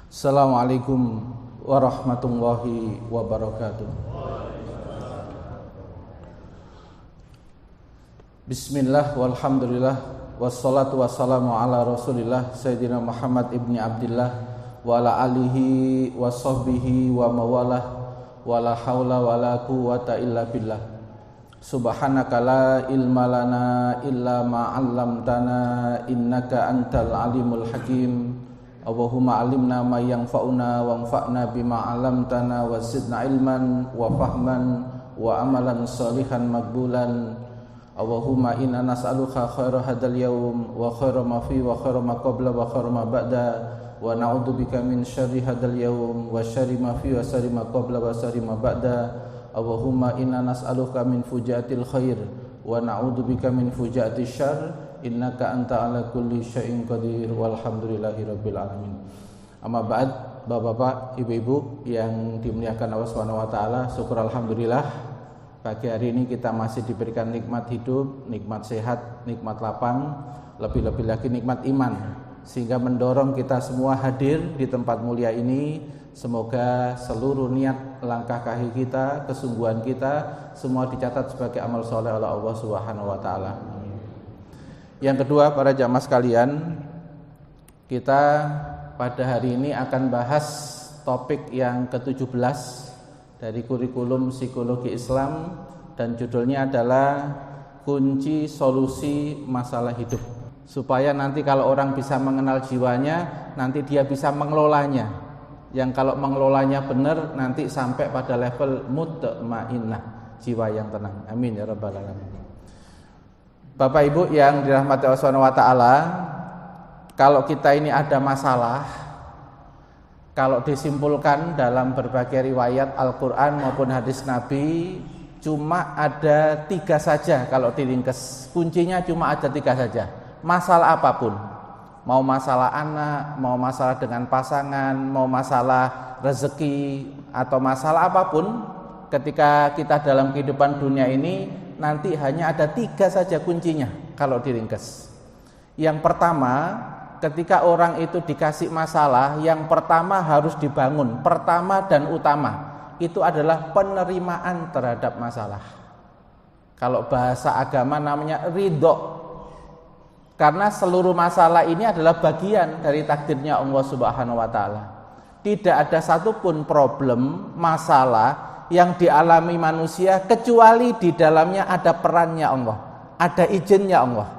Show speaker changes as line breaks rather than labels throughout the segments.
Assalamualaikum warahmatullahi wabarakatuh. Bismillah walhamdulillah wassalatu wassalamu ala rasulillah Sayyidina Muhammad ibni Abdillah wa ala alihi wa sahbihi wa mawalah wa la hawla wa la quwwata illa billah. Subhanaka la ilma lana illa ma 'allamtana innaka antal alimul hakim. Allahumma alimna ma yanfa'una wanfa'na bima 'allamtana wa zidna ilman wa fahman wa amalan salihan maqbulan. Allahumma inna nas'aluka khaira hadzal yaum wa khaira ma fi wa khaira ma qabla wa khaira ma ba'da wa na'udzubika min syarri hadzal yaum wa syarri ma fi wa syarri ma qabla wa syarri ma ba'da. Allahumma inna nas'aluka min fujatil khair wa na'udzubika min fujatil syarr innaka anta ala kulli syai'in qadir walhamdulillahi rabbil alamin. Amma ba'd, Bapak-bapak, Ibu-ibu yang dimuliakan Allah Subhanahu wa taala, syukur alhamdulillah pagi hari ini kita masih diberikan nikmat hidup, nikmat sehat, nikmat lapang, lebih-lebih lagi nikmat iman, sehingga mendorong kita semua hadir di tempat mulia ini. Semoga seluruh niat, langkah kaki kita, kesungguhan kita semua dicatat sebagai amal soleh oleh Allah Subhanahu wa taala. Yang kedua, para jamaah sekalian, kita pada hari ini akan bahas topik yang ke-17 dari kurikulum psikologi Islam, dan judulnya adalah kunci solusi masalah hidup. Supaya nanti kalau orang bisa mengenal jiwanya, nanti dia bisa mengelolanya. Yang kalau mengelolanya benar, nanti sampai pada level mutmainnah, jiwa yang tenang. Amin ya rabbal alamin. Bapak Ibu yang dirahmati Allah Subhanahu wa taala, kalau kita ini ada masalah, kalau disimpulkan dalam berbagai riwayat Al-Quran maupun hadis Nabi, cuma ada 3 saja kalau diringkes. Kuncinya cuma ada 3 saja. Masalah apapun, mau masalah anak, mau masalah dengan pasangan, mau masalah rezeki, atau masalah apapun, ketika kita dalam kehidupan dunia ini, nanti hanya ada 3 saja kuncinya kalau diringkes. Yang pertama, ketika orang itu dikasih masalah, yang pertama harus dibangun, pertama dan utama, itu adalah penerimaan terhadap masalah. Kalau bahasa agama namanya ridho. Karena seluruh masalah ini adalah bagian dari takdirnya Allah Subhanahu wa taala. Tidak ada satupun problem, masalah yang dialami manusia kecuali di dalamnya ada perannya Allah, ada izinnya Allah.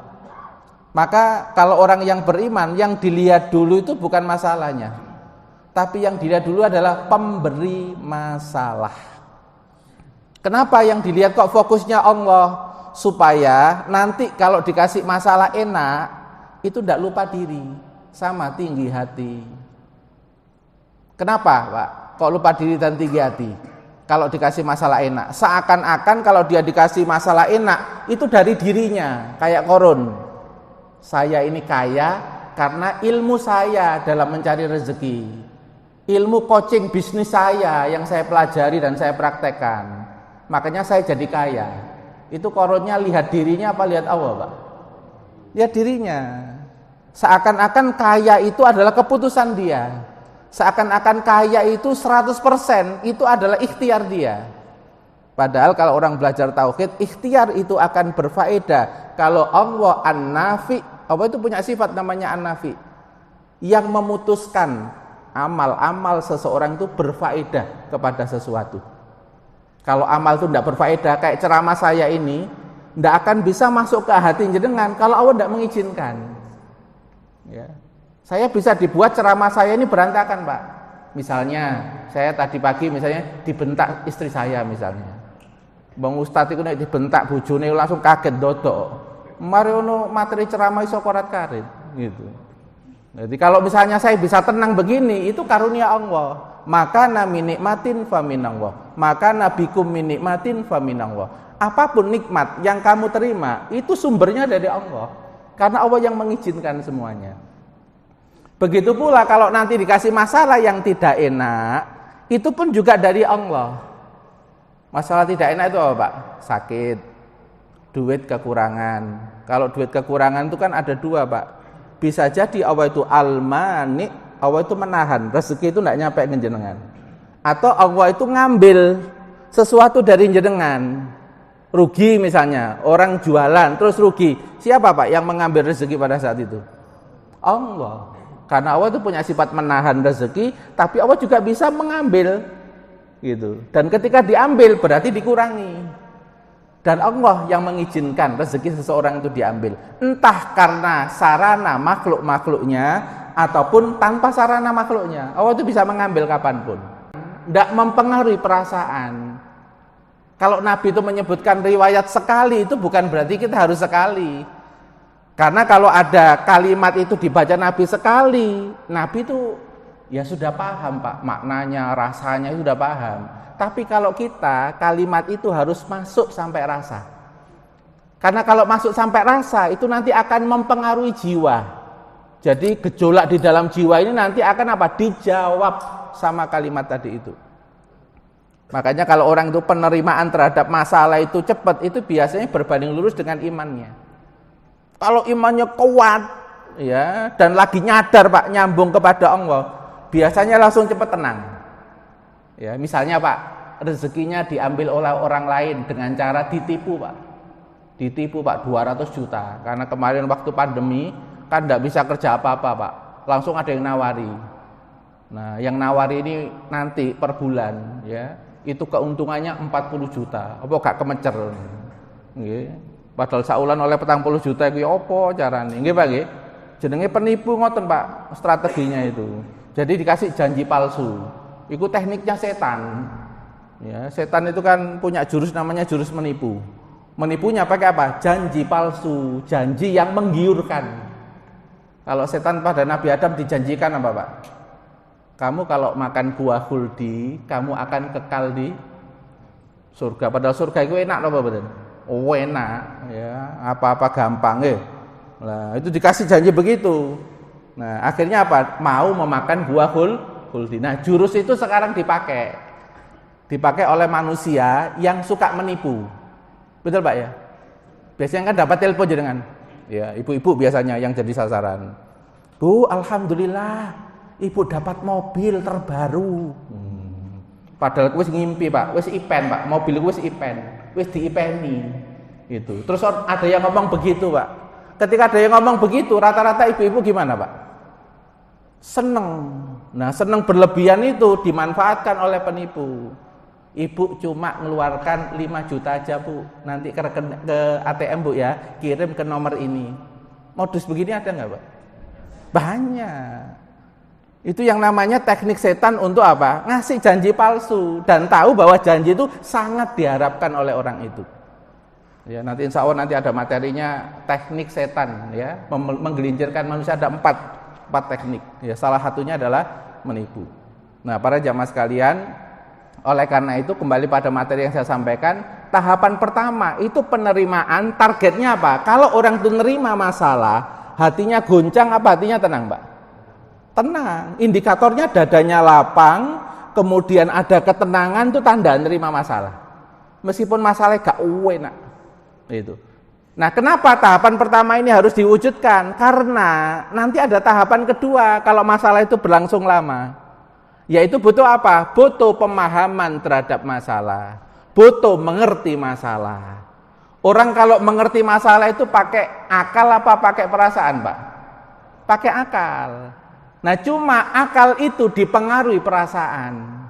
Maka kalau orang yang beriman, yang dilihat dulu itu bukan masalahnya, tapi yang dilihat dulu adalah pemberi masalah. Kenapa yang dilihat kok fokusnya Allah? Supaya nanti kalau dikasih masalah enak, itu tidak lupa diri, sama tinggi hati. Kenapa Pak? Kok lupa diri dan tinggi hati? Kalau dikasih masalah enak, seakan-akan kalau dia dikasih masalah enak, itu dari dirinya, kayak Korun. Saya ini kaya karena ilmu saya dalam mencari rezeki, ilmu coaching bisnis saya yang saya pelajari dan saya praktekkan, makanya saya jadi kaya. Itu Korunnya lihat dirinya apa lihat Allah Pak? Lihat dirinya. Seakan-akan kaya itu adalah keputusan dia, seakan-akan kaya itu 100% itu adalah ikhtiar dia. Padahal kalau orang belajar tauhid, ikhtiar itu akan berfaedah kalau Allah an-nafi. Allah itu punya sifat namanya an-nafi, yang memutuskan amal-amal seseorang itu berfaedah kepada sesuatu. Kalau amal itu tidak berfaedah, kayak ceramah saya ini, tidak akan bisa masuk ke hati jenengan kalau Allah tidak mengizinkan. Ya. Saya bisa dibuat ceramah saya ini berantakan Pak. Misalnya, saya tadi pagi misalnya dibentak istri saya misalnya. Bang Ustadz itu dibentak bojone langsung kaget dodok. Mari ono materi ceramah iso korat karit gitu. Jadi kalau misalnya saya bisa tenang begini, itu karunia Allah. Maka min nikmatin faminallah, maka nabikum min nikmatin faminallah. Apapun nikmat yang kamu terima, itu sumbernya dari Allah, karena Allah yang mengizinkan semuanya. Begitu pula kalau nanti dikasih masalah yang tidak enak, itu pun juga dari Allah. Masalah tidak enak itu apa Pak? Sakit, duit kekurangan. Kalau duit kekurangan itu kan ada 2 Pak. Bisa jadi Allah itu al-mani, Allah itu menahan, rezeki itu tidak nyampe ke jenengan. Atau Allah itu ngambil sesuatu dari jenengan. Rugi misalnya, orang jualan terus rugi. Siapa Pak yang mengambil rezeki pada saat itu? Allah. Karena Allah itu punya sifat menahan rezeki, tapi Allah juga bisa mengambil gitu. Dan ketika diambil berarti dikurangi. Dan Allah yang mengizinkan rezeki seseorang itu diambil. Entah karena sarana makhluk-makhluknya ataupun tanpa sarana makhluknya. Allah itu bisa mengambil kapanpun. Tidak mempengaruhi perasaan. Kalau Nabi itu menyebutkan riwayat sekali itu bukan berarti kita harus sekali. Karena kalau ada kalimat itu dibaca Nabi sekali, Nabi itu ya sudah paham Pak, maknanya, rasanya sudah paham. Tapi kalau kita, kalimat itu harus masuk sampai rasa. Karena kalau masuk sampai rasa, itu nanti akan mempengaruhi jiwa. Jadi gejolak di dalam jiwa ini nanti akan apa? Dijawab sama kalimat tadi itu. Makanya kalau orang itu penerimaan terhadap masalah itu cepat, itu biasanya berbanding lurus dengan imannya. Kalau imannya kuat, ya, dan lagi nyadar Pak, nyambung kepada Allah, biasanya langsung cepat tenang. Ya, misalnya Pak, rezekinya diambil oleh orang lain dengan cara ditipu Pak. Ditipu Pak 200 juta. Karena kemarin waktu pandemi kan tidak bisa kerja apa-apa Pak. Langsung ada yang nawari. Nah, yang nawari ini nanti per bulan ya, itu keuntungannya 40 juta. Apa gak kemecer? Nggih. Padahal saulan oleh 40 juta iki apa carane? Nggih Pak nggih. Jenenge penipu ngoten Pak, strateginya itu. Jadi dikasih janji palsu. Itu tekniknya setan. Ya, setan itu kan punya jurus namanya jurus menipu. Menipunya pakai apa? Janji palsu, janji yang menggiurkan. Kalau setan pada Nabi Adam dijanjikan apa Pak? Kamu kalau makan buah khuldi, kamu akan kekal di surga. Padahal surga itu enak apa betul? Oh enak, ya apa-apa gampang Nah itu dikasih janji begitu. Nah akhirnya apa? Mau memakan buah khuldi. Nah jurus itu sekarang dipakai oleh manusia yang suka menipu. Betul Pak ya? Biasanya kan dapat telepon jenengan. Ya, ibu-ibu biasanya yang jadi sasaran. Bu, alhamdulillah, ibu dapat mobil terbaru. Padahal wis ngimpi Pak, wis ipen Pak, mobil wis ipen, wis diipeni. Gitu. Terus ada yang ngomong begitu Pak. Ketika ada yang ngomong begitu, rata-rata ibu-ibu gimana Pak? Seneng. Nah, seneng berlebihan itu dimanfaatkan oleh penipu. Ibu cuma mengeluarkan 5 juta aja Bu, nanti ke ATM Bu ya, kirim ke nomor ini. Modus begini ada nggak Pak? Banyak. Itu yang namanya teknik setan untuk apa? Ngasih janji palsu dan tahu bahwa janji itu sangat diharapkan oleh orang itu. Ya nanti insya Allah nanti ada materinya teknik setan ya, menggelincirkan manusia ada 4 teknik. Ya salah satunya adalah menipu. Nah para jamaah sekalian. Oleh karena itu kembali pada materi yang saya sampaikan, tahapan pertama itu penerimaan, targetnya apa? Kalau orang itu nerima masalah, hatinya goncang apa hatinya tenang Pak? Tenang, indikatornya dadanya lapang, kemudian ada ketenangan itu tanda nerima masalah. Meskipun masalahnya gak enak. Itu. Nah kenapa tahapan pertama ini harus diwujudkan? Karena nanti ada tahapan kedua kalau masalah itu berlangsung lama. Yaitu butuh apa? Butuh pemahaman terhadap masalah, butuh mengerti masalah. Orang kalau mengerti masalah itu pakai akal apa pakai perasaan Pak? Pakai akal. Nah cuma akal itu dipengaruhi perasaan.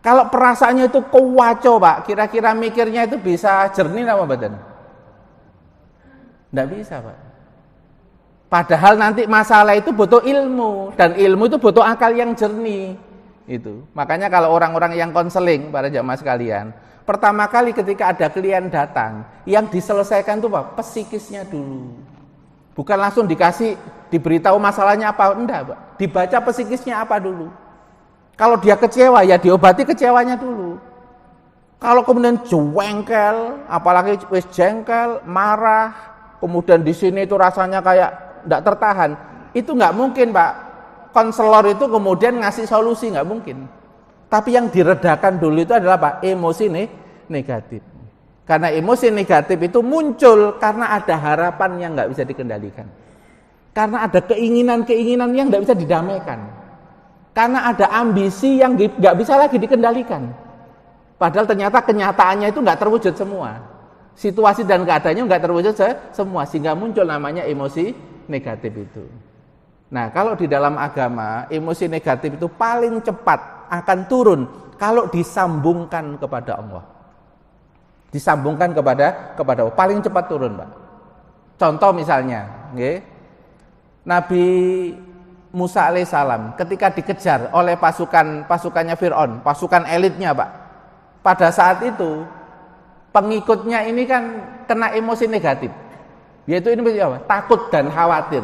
Kalau perasaannya itu kuwaco Pak, kira-kira mikirnya itu bisa jernih apa badan? Tidak bisa Pak. Padahal nanti masalah itu butuh ilmu, dan ilmu itu butuh akal yang jernih. Itu. Makanya kalau orang-orang yang konseling para jamaah sekalian, pertama kali ketika ada klien datang, yang diselesaikan itu Pak, psikisnya dulu. Bukan langsung diberitahu masalahnya apa, enggak Pak. Dibaca psikisnya apa dulu. Kalau dia kecewa ya diobati kecewanya dulu. Kalau kemudian jengkel, apalagi wis jengkel, marah, kemudian di sini itu rasanya kayak enggak tertahan, itu enggak mungkin Pak. Konselor itu kemudian ngasih solusi, nggak mungkin. Tapi yang diredakan dulu itu adalah Pak, emosi negatif. Karena emosi negatif itu muncul karena ada harapan yang nggak bisa dikendalikan. Karena ada keinginan-keinginan yang tidak bisa didamaikan. Karena ada ambisi yang nggak bisa lagi dikendalikan. Padahal ternyata kenyataannya itu nggak terwujud semua. Situasi dan keadaannya nggak terwujud semua, sehingga muncul namanya emosi negatif itu. Nah, kalau di dalam agama, emosi negatif itu paling cepat akan turun kalau disambungkan kepada Allah. Disambungkan kepada Allah, paling cepat turun, Pak. Contoh misalnya, Nabi Musa alaihissalam ketika dikejar oleh pasukannya Fir'aun, pasukan elitnya, Pak. Pada saat itu pengikutnya ini kan kena emosi negatif, yaitu ini apa? Takut dan khawatir.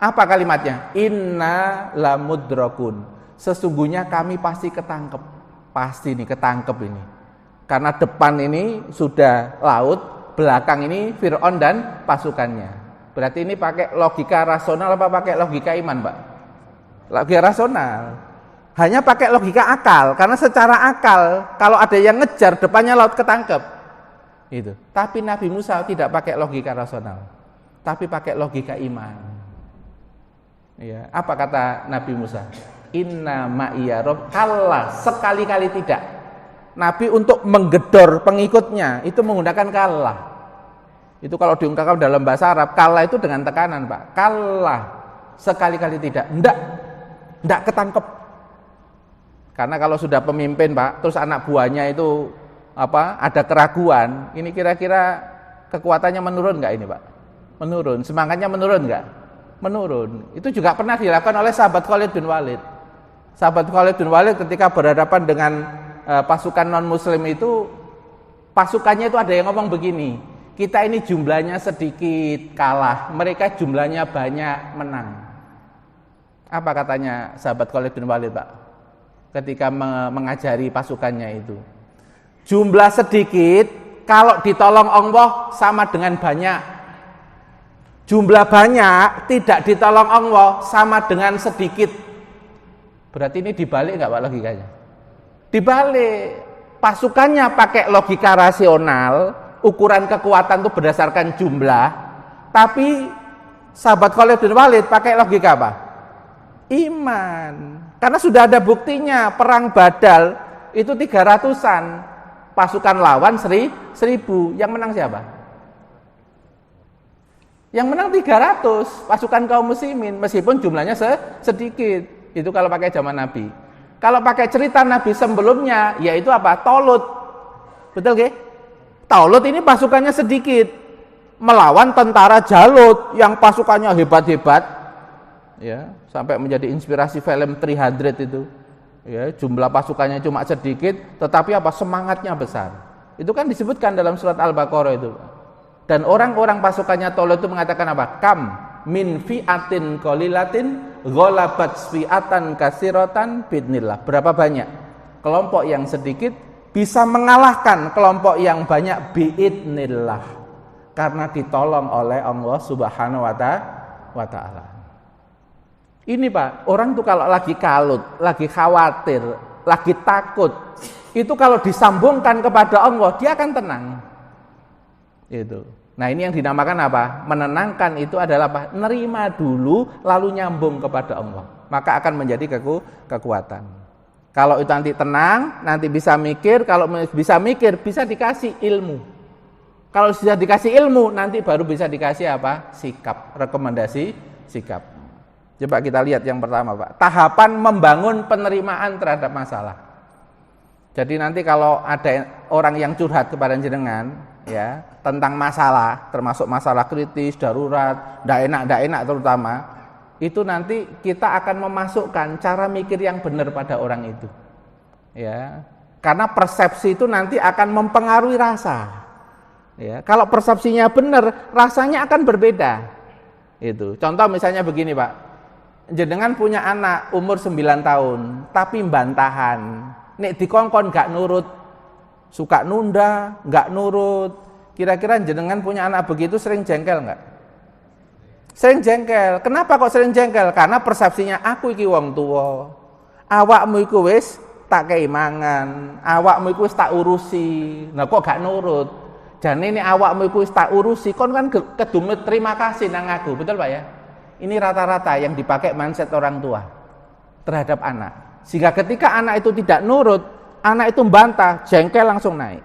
Apa kalimatnya? Inna lamudrakun. Sesungguhnya kami pasti ketangkep. Pasti nih ketangkep ini. Karena depan ini sudah laut, belakang ini Fir'aun dan pasukannya. Berarti ini pakai logika rasional apa pakai logika iman, Pak? Logika rasional. Hanya pakai logika akal, karena secara akal kalau ada yang ngejar depannya laut ketangkep. Itu. Tapi Nabi Musa tidak pakai logika rasional, tapi pakai logika iman. Ya, apa kata Nabi Musa? Inna ma'iya rabb. Kalla, sekali-kali tidak. Nabi untuk menggedor pengikutnya itu menggunakan kalla. Itu kalau diungkapkan dalam bahasa Arab, kalla itu dengan tekanan, Pak. Kalla, sekali-kali tidak. Enggak ketangkep. Karena kalau sudah pemimpin, Pak, terus anak buahnya itu ada keraguan, ini kira-kira kekuatannya menurun enggak ini, Pak? Menurun. Semangatnya menurun enggak? Menurun. Itu juga pernah dilakukan oleh sahabat Khalid bin Walid. Sahabat Khalid bin Walid ketika berhadapan dengan pasukan non-muslim itu, pasukannya itu ada yang ngomong begini, kita ini jumlahnya sedikit kalah, mereka jumlahnya banyak menang. Apa katanya sahabat Khalid bin Walid, Pak? Ketika mengajari pasukannya itu, jumlah sedikit kalau ditolong Allah sama dengan banyak. Jumlah banyak tidak ditolong Allah sama dengan sedikit. Berarti ini dibalik enggak, Pak, logikanya? Dibalik. Pasukannya pakai logika rasional, ukuran kekuatan itu berdasarkan jumlah, tapi sahabat Khalid bin Walid pakai logika apa? Iman. Karena sudah ada buktinya, perang Badal itu 300-an, pasukan lawan 1000. Yang menang siapa? Yang menang 300, pasukan kaum muslimin, meskipun jumlahnya sedikit. Itu kalau pakai zaman Nabi. Kalau pakai cerita Nabi sebelumnya, yaitu apa? Tolut. Betul nggih? Tolut ini pasukannya sedikit, melawan tentara Jalut yang pasukannya hebat-hebat. Ya, sampai menjadi inspirasi film 300 itu. Ya, jumlah pasukannya cuma sedikit, tetapi semangatnya besar. Itu kan disebutkan dalam surat Al-Baqarah itu. Dan orang-orang pasukannya Tolut itu mengatakan apa? Kam min fi'atin qalilatin ghalabat fi'atan katsiratan bidnillah. Berapa banyak kelompok yang sedikit bisa mengalahkan kelompok yang banyak biidnillah, karena ditolong oleh Allah Subhanahu wa taala. Ini, Pak, orang tuh kalau lagi kalut, lagi khawatir, lagi takut, itu kalau disambungkan kepada Allah, dia akan tenang. Itu. Nah, ini yang dinamakan apa? Menenangkan itu adalah apa? Nerima dulu lalu nyambung kepada Allah. Maka akan menjadi kekuatan. Kalau itu nanti tenang, nanti bisa mikir, kalau bisa mikir bisa dikasih ilmu. Kalau sudah dikasih ilmu, nanti baru bisa dikasih apa? Sikap, rekomendasi sikap. Coba kita lihat yang pertama, Pak. Tahapan membangun penerimaan terhadap masalah. Jadi nanti kalau ada orang yang curhat kepada jenengan, ya, tentang masalah, termasuk masalah kritis, darurat, ndak enak terutama, itu nanti kita akan memasukkan cara mikir yang benar pada orang itu. Ya. Karena persepsi itu nanti akan mempengaruhi rasa. Ya, kalau persepsinya benar, rasanya akan berbeda. Itu. Contoh misalnya begini, Pak. Jenengan punya anak umur 9 tahun, tapi bantahan. Nek dikongkon gak nurut, suka nunda, gak nurut. Kira-kira jenengan punya anak begitu sering jengkel gak? Sering jengkel. Kenapa kok sering jengkel? Karena persepsinya aku iki wong tua. Awakmu iku wis tak kei mangan, awakmu iku wis tak urusi. Nah kok gak nurut? Jane ini awakmu iku wis tak urusi, kon kan kedumet terima kasih nang aku, betul Pak ya? Ini rata-rata yang dipakai mindset orang tua terhadap anak. Sehingga ketika anak itu tidak nurut, anak itu membantah, jengkel langsung naik.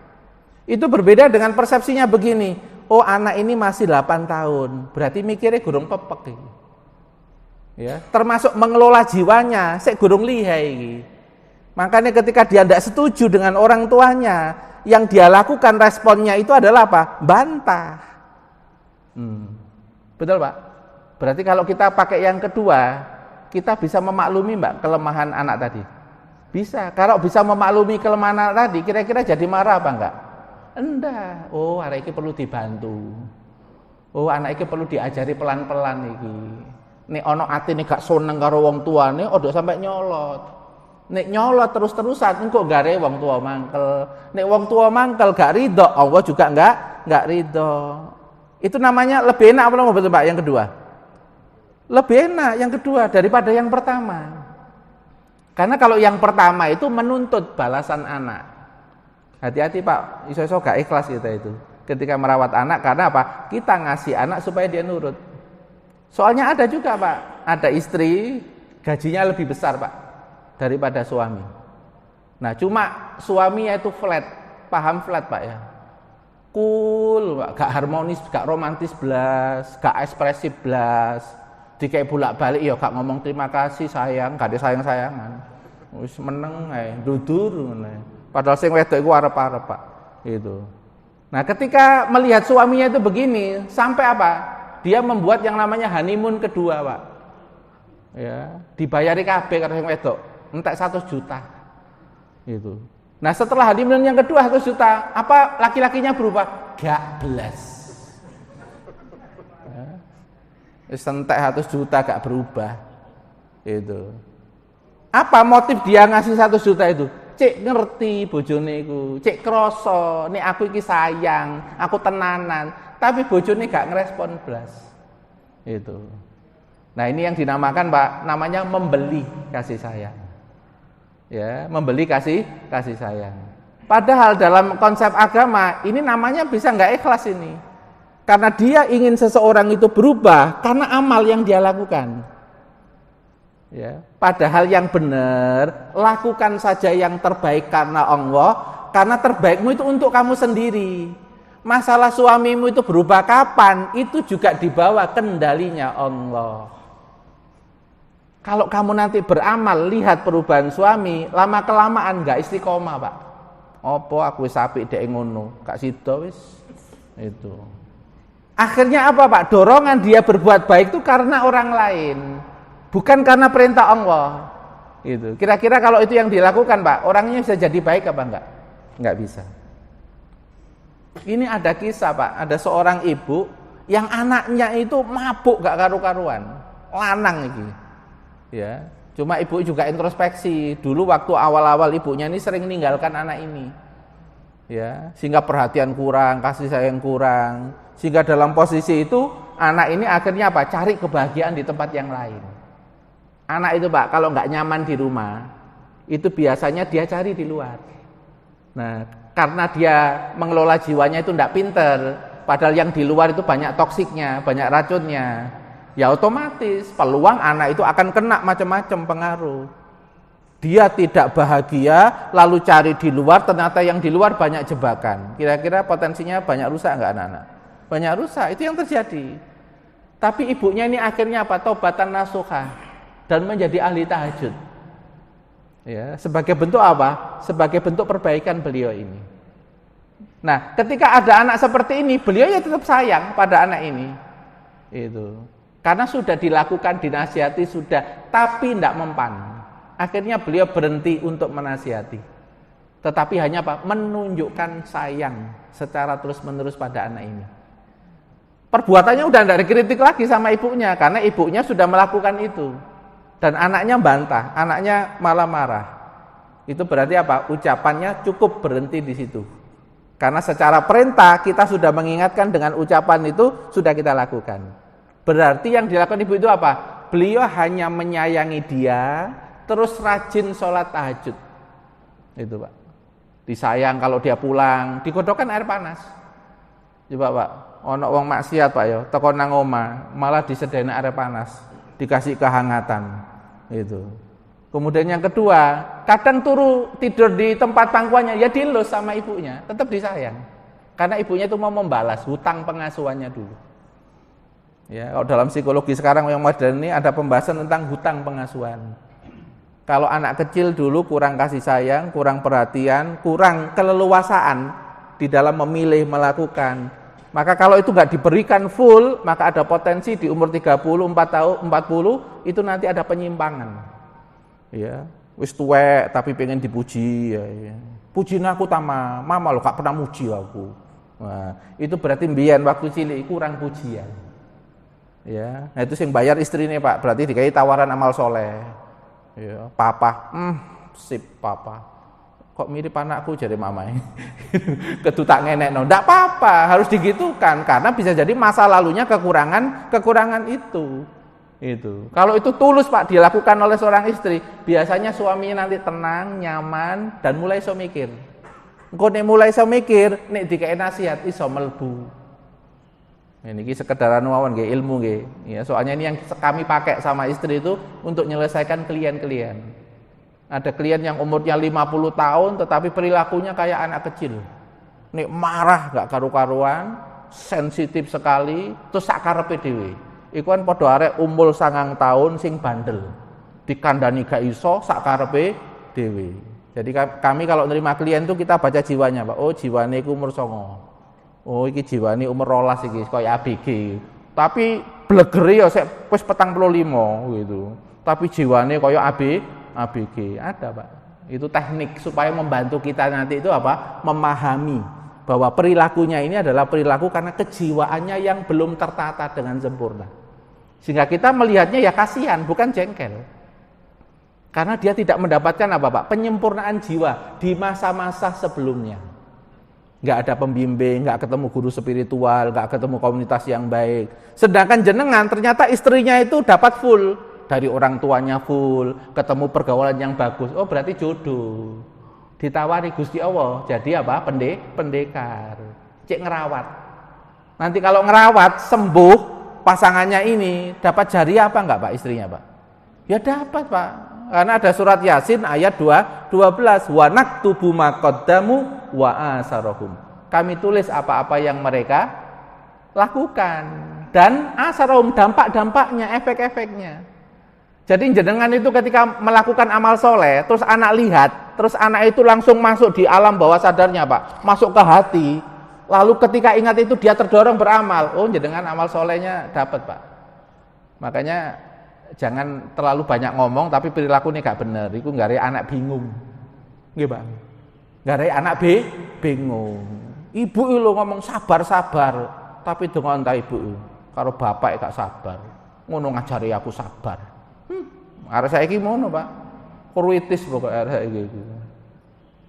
Itu berbeda dengan persepsinya begini, oh anak ini masih 8 tahun, berarti mikirnya gurung pepek. Ya, termasuk mengelola jiwanya, saya gurung lihai. Makanya ketika dia tidak setuju dengan orang tuanya, yang dia lakukan responnya itu adalah apa? Bantah. Betul Pak? Berarti kalau kita pakai yang kedua, kita bisa memaklumi Mbak kelemahan anak tadi. Bisa. Kalau bisa memaklumi kelemahan anak tadi, kira-kira jadi marah apa enggak? Enggak. Oh, anak ini perlu dibantu. Oh, anak ini perlu diajari pelan-pelan iki. Nek ono atine gak seneng karo wong tuane, ojo sampai nyolot. Nek nyolot terus-terusan engko gare wong tua mangkel. Nek wong tua mangkel gak ridho, Allah juga enggak ridho. Itu namanya lebih enak apa betul Pak yang kedua? Lebih enak yang kedua daripada yang pertama. Karena kalau yang pertama itu menuntut balasan anak. Hati-hati Pak, iso-iso gak ikhlas kita itu ketika merawat anak. Karena apa? Kita ngasih anak supaya dia nurut. Soalnya ada juga Pak, ada istri gajinya lebih besar Pak daripada suami. Nah cuma suaminya itu flat, paham flat Pak ya. Cool Pak, gak harmonis, gak romantis belas, gak ekspresif belas. Dikai bolak-balik ya gak ngomong terima kasih sayang, gak ada sayang-sayangan. Wis meneng ae, dudur ngene. Padahal sing wedok iku arep-arep Pak. Itu. Nah, ketika melihat suaminya itu begini, sampai apa? Dia membuat yang namanya honeymoon kedua, Pak. Ya, dibayari kabeh karo sing wedok, entek 100 juta. Gitu. Nah, setelah honeymoon yang kedua 100 juta, apa laki-lakinya berubah? Gak belas. Ya. Wis entek 100 juta gak berubah. Itu. Apa motif dia ngasih 100 juta itu? Cek ngerti bojone iku, cek krasa nek aku iki sayang, aku tenanan, tapi bojone gak ngerespon blas. Itu. Nah, ini yang dinamakan Pak, namanya membeli kasih sayang. Ya, membeli kasih sayang. Padahal dalam konsep agama ini namanya bisa enggak ikhlas ini. Karena dia ingin seseorang itu berubah karena amal yang dia lakukan. Ya, padahal yang benar, lakukan saja yang terbaik karena Allah, karena terbaikmu itu untuk kamu sendiri. Masalah suamimu itu berubah kapan, itu juga dibawa kendalinya Allah. Kalau kamu nanti beramal, lihat perubahan suami, lama-kelamaan gak istiqomah Pak. Opo aku wis apik dek ngono, gak sida wis. Itu. Akhirnya apa Pak? Dorongan dia berbuat baik itu karena orang lain. Bukan karena perintah Allah. Gitu. Kira-kira kalau itu yang dilakukan, Pak, orangnya bisa jadi baik apa enggak? Enggak bisa. Ini ada kisah, Pak. Ada seorang ibu yang anaknya itu mabuk gak karu-karuan. Lanang iki. Ya. Cuma ibu juga introspeksi. Dulu waktu awal-awal ibunya ini sering meninggalkan anak ini. Ya, sehingga perhatian kurang, kasih sayang kurang. Sehingga dalam posisi itu anak ini akhirnya apa? Cari kebahagiaan di tempat yang lain. Anak itu Pak, kalau nggak nyaman di rumah, itu biasanya dia cari di luar. Nah, karena dia mengelola jiwanya itu nggak pinter, padahal yang di luar itu banyak toksiknya, banyak racunnya, ya otomatis peluang anak itu akan kena macam-macam pengaruh. Dia tidak bahagia, lalu cari di luar, ternyata yang di luar banyak jebakan. Kira-kira potensinya banyak rusak nggak anak-anak? Banyak rusak, itu yang terjadi. Tapi ibunya ini akhirnya apa? Taubatan nasuha. Dan menjadi ahli tahajud. Ya, sebagai bentuk apa? Sebagai bentuk perbaikan beliau ini. Nah, ketika ada anak seperti ini, beliau ya tetap sayang pada anak ini. Itu. Karena sudah dilakukan, dinasihati sudah, tapi tidak mempan. Akhirnya beliau berhenti untuk menasihati. Tetapi hanya apa? Menunjukkan sayang secara terus-menerus pada anak ini. Perbuatannya udah tidak dikritik lagi sama ibunya, karena ibunya sudah melakukan itu. Dan anaknya bantah, anaknya malah marah. Itu berarti apa? Ucapannya cukup berhenti di situ. Karena secara perintah kita sudah mengingatkan dengan ucapan itu sudah kita lakukan. Berarti yang dilakukan ibu itu apa? Beliau hanya menyayangi dia, terus rajin sholat tahajud. Itu Pak. Disayang kalau dia pulang, digodokkan air panas. Coba Pak, ono wong maksiat Pak ya, teko nang omah, malah disedeni arep panas, dikasih kehangatan. Itu. Kemudian yang kedua, kadang turu tidur di tempat pangkuannya, ya dielus sama ibunya, tetap disayang. Karena ibunya itu mau membalas hutang pengasuhannya dulu. Ya, kalau dalam psikologi sekarang yang modern ini ada pembahasan tentang hutang pengasuhan. Kalau anak kecil dulu kurang kasih sayang, kurang perhatian, kurang keleluasaan di dalam memilih, melakukan. Maka kalau itu nggak diberikan full, maka ada potensi di umur 30, 40 itu nanti ada penyimpangan. Ya, wis tuwek tapi pengen dipuji ya. Pujiin aku tama, mama lo gak pernah muji aku. Nah, itu berarti mbiyen waktu cilik kurang pujian. Ya, nah itu sing bayar istrinya Pak, berarti dikai tawaran amal soleh. Ya, papa, sip papa. Kok mirip anakku jadi mamai. Kedutak ngenekno. Ndak apa-apa, harus digitukan karena bisa jadi masa lalunya kekurangan itu. Itu. Kalau itu tulus Pak dilakukan oleh seorang istri, biasanya suaminya nanti tenang, nyaman dan mulai iso mikir. Engko nek mulai iso mikir, nek dikei nasihat iso mlebu. Ini sekedar mawon nggih ilmu nggih. Ya, soalnya ini yang kami pakai sama istri itu untuk menyelesaikan klien-klien. Ada klien yang umurnya 50 tahun tetapi perilakunya kayak anak kecil. Nek marah gak karu-karuan, sensitif sekali, terus sak karepe dhewe. Iku kan padha arek umur 9 tahun sing bandel. Dikandani gak iso sak karepe dhewe. Jadi kami kalau nerima klien tuh kita baca jiwanya, Pak. Oh, jiwane iku umur 9. Oh, iki jiwane umur 12 iki kaya ABG. Tapi blegere ya sik wis 45 gitu. Tapi jiwane kaya ABG ada Pak. Itu teknik supaya membantu kita nanti itu apa? Memahami bahwa perilakunya ini adalah perilaku karena kejiwaannya yang belum tertata dengan sempurna. Sehingga kita melihatnya ya kasihan, bukan jengkel. Karena dia tidak mendapatkan apa Pak? Penyempurnaan jiwa di masa-masa sebelumnya. Enggak ada pembimbing, enggak ketemu guru spiritual, enggak ketemu komunitas yang baik. Sedangkan jenengan ternyata istrinya itu dapat full. Dari orang tuanya full, ketemu pergaulan yang bagus, oh berarti jodoh. Ditawari Gusti Allah, jadi apa? Pendekar. Cek ngerawat. Nanti kalau ngerawat sembuh pasangannya ini dapat jariah apa enggak Pak istrinya Pak? Ya dapat Pak. Karena ada surat Yasin ayat 12, wa naktubu ma qaddamu wa asarahum. Kami tulis apa-apa yang mereka lakukan dan asarahum dampak-dampaknya, efek-efeknya. Jadi jenengan itu ketika melakukan amal soleh, terus anak lihat, terus anak itu langsung masuk di alam bawah sadarnya Pak, masuk ke hati. Lalu ketika ingat itu dia terdorong beramal. Oh jenengan amal solehnya dapat Pak. Makanya jangan terlalu banyak ngomong tapi perilaku ini gak bener. Itu nggak ada anak bingung, nggih Pak. Nggak ada anak bingung. Ibu itu ngomong sabar, tapi dengan entah ibu, kalau bapak gak sabar, ngono ngajari aku sabar. Arep saiki ngono, Pak. Kuruitis pokoke arek saiki.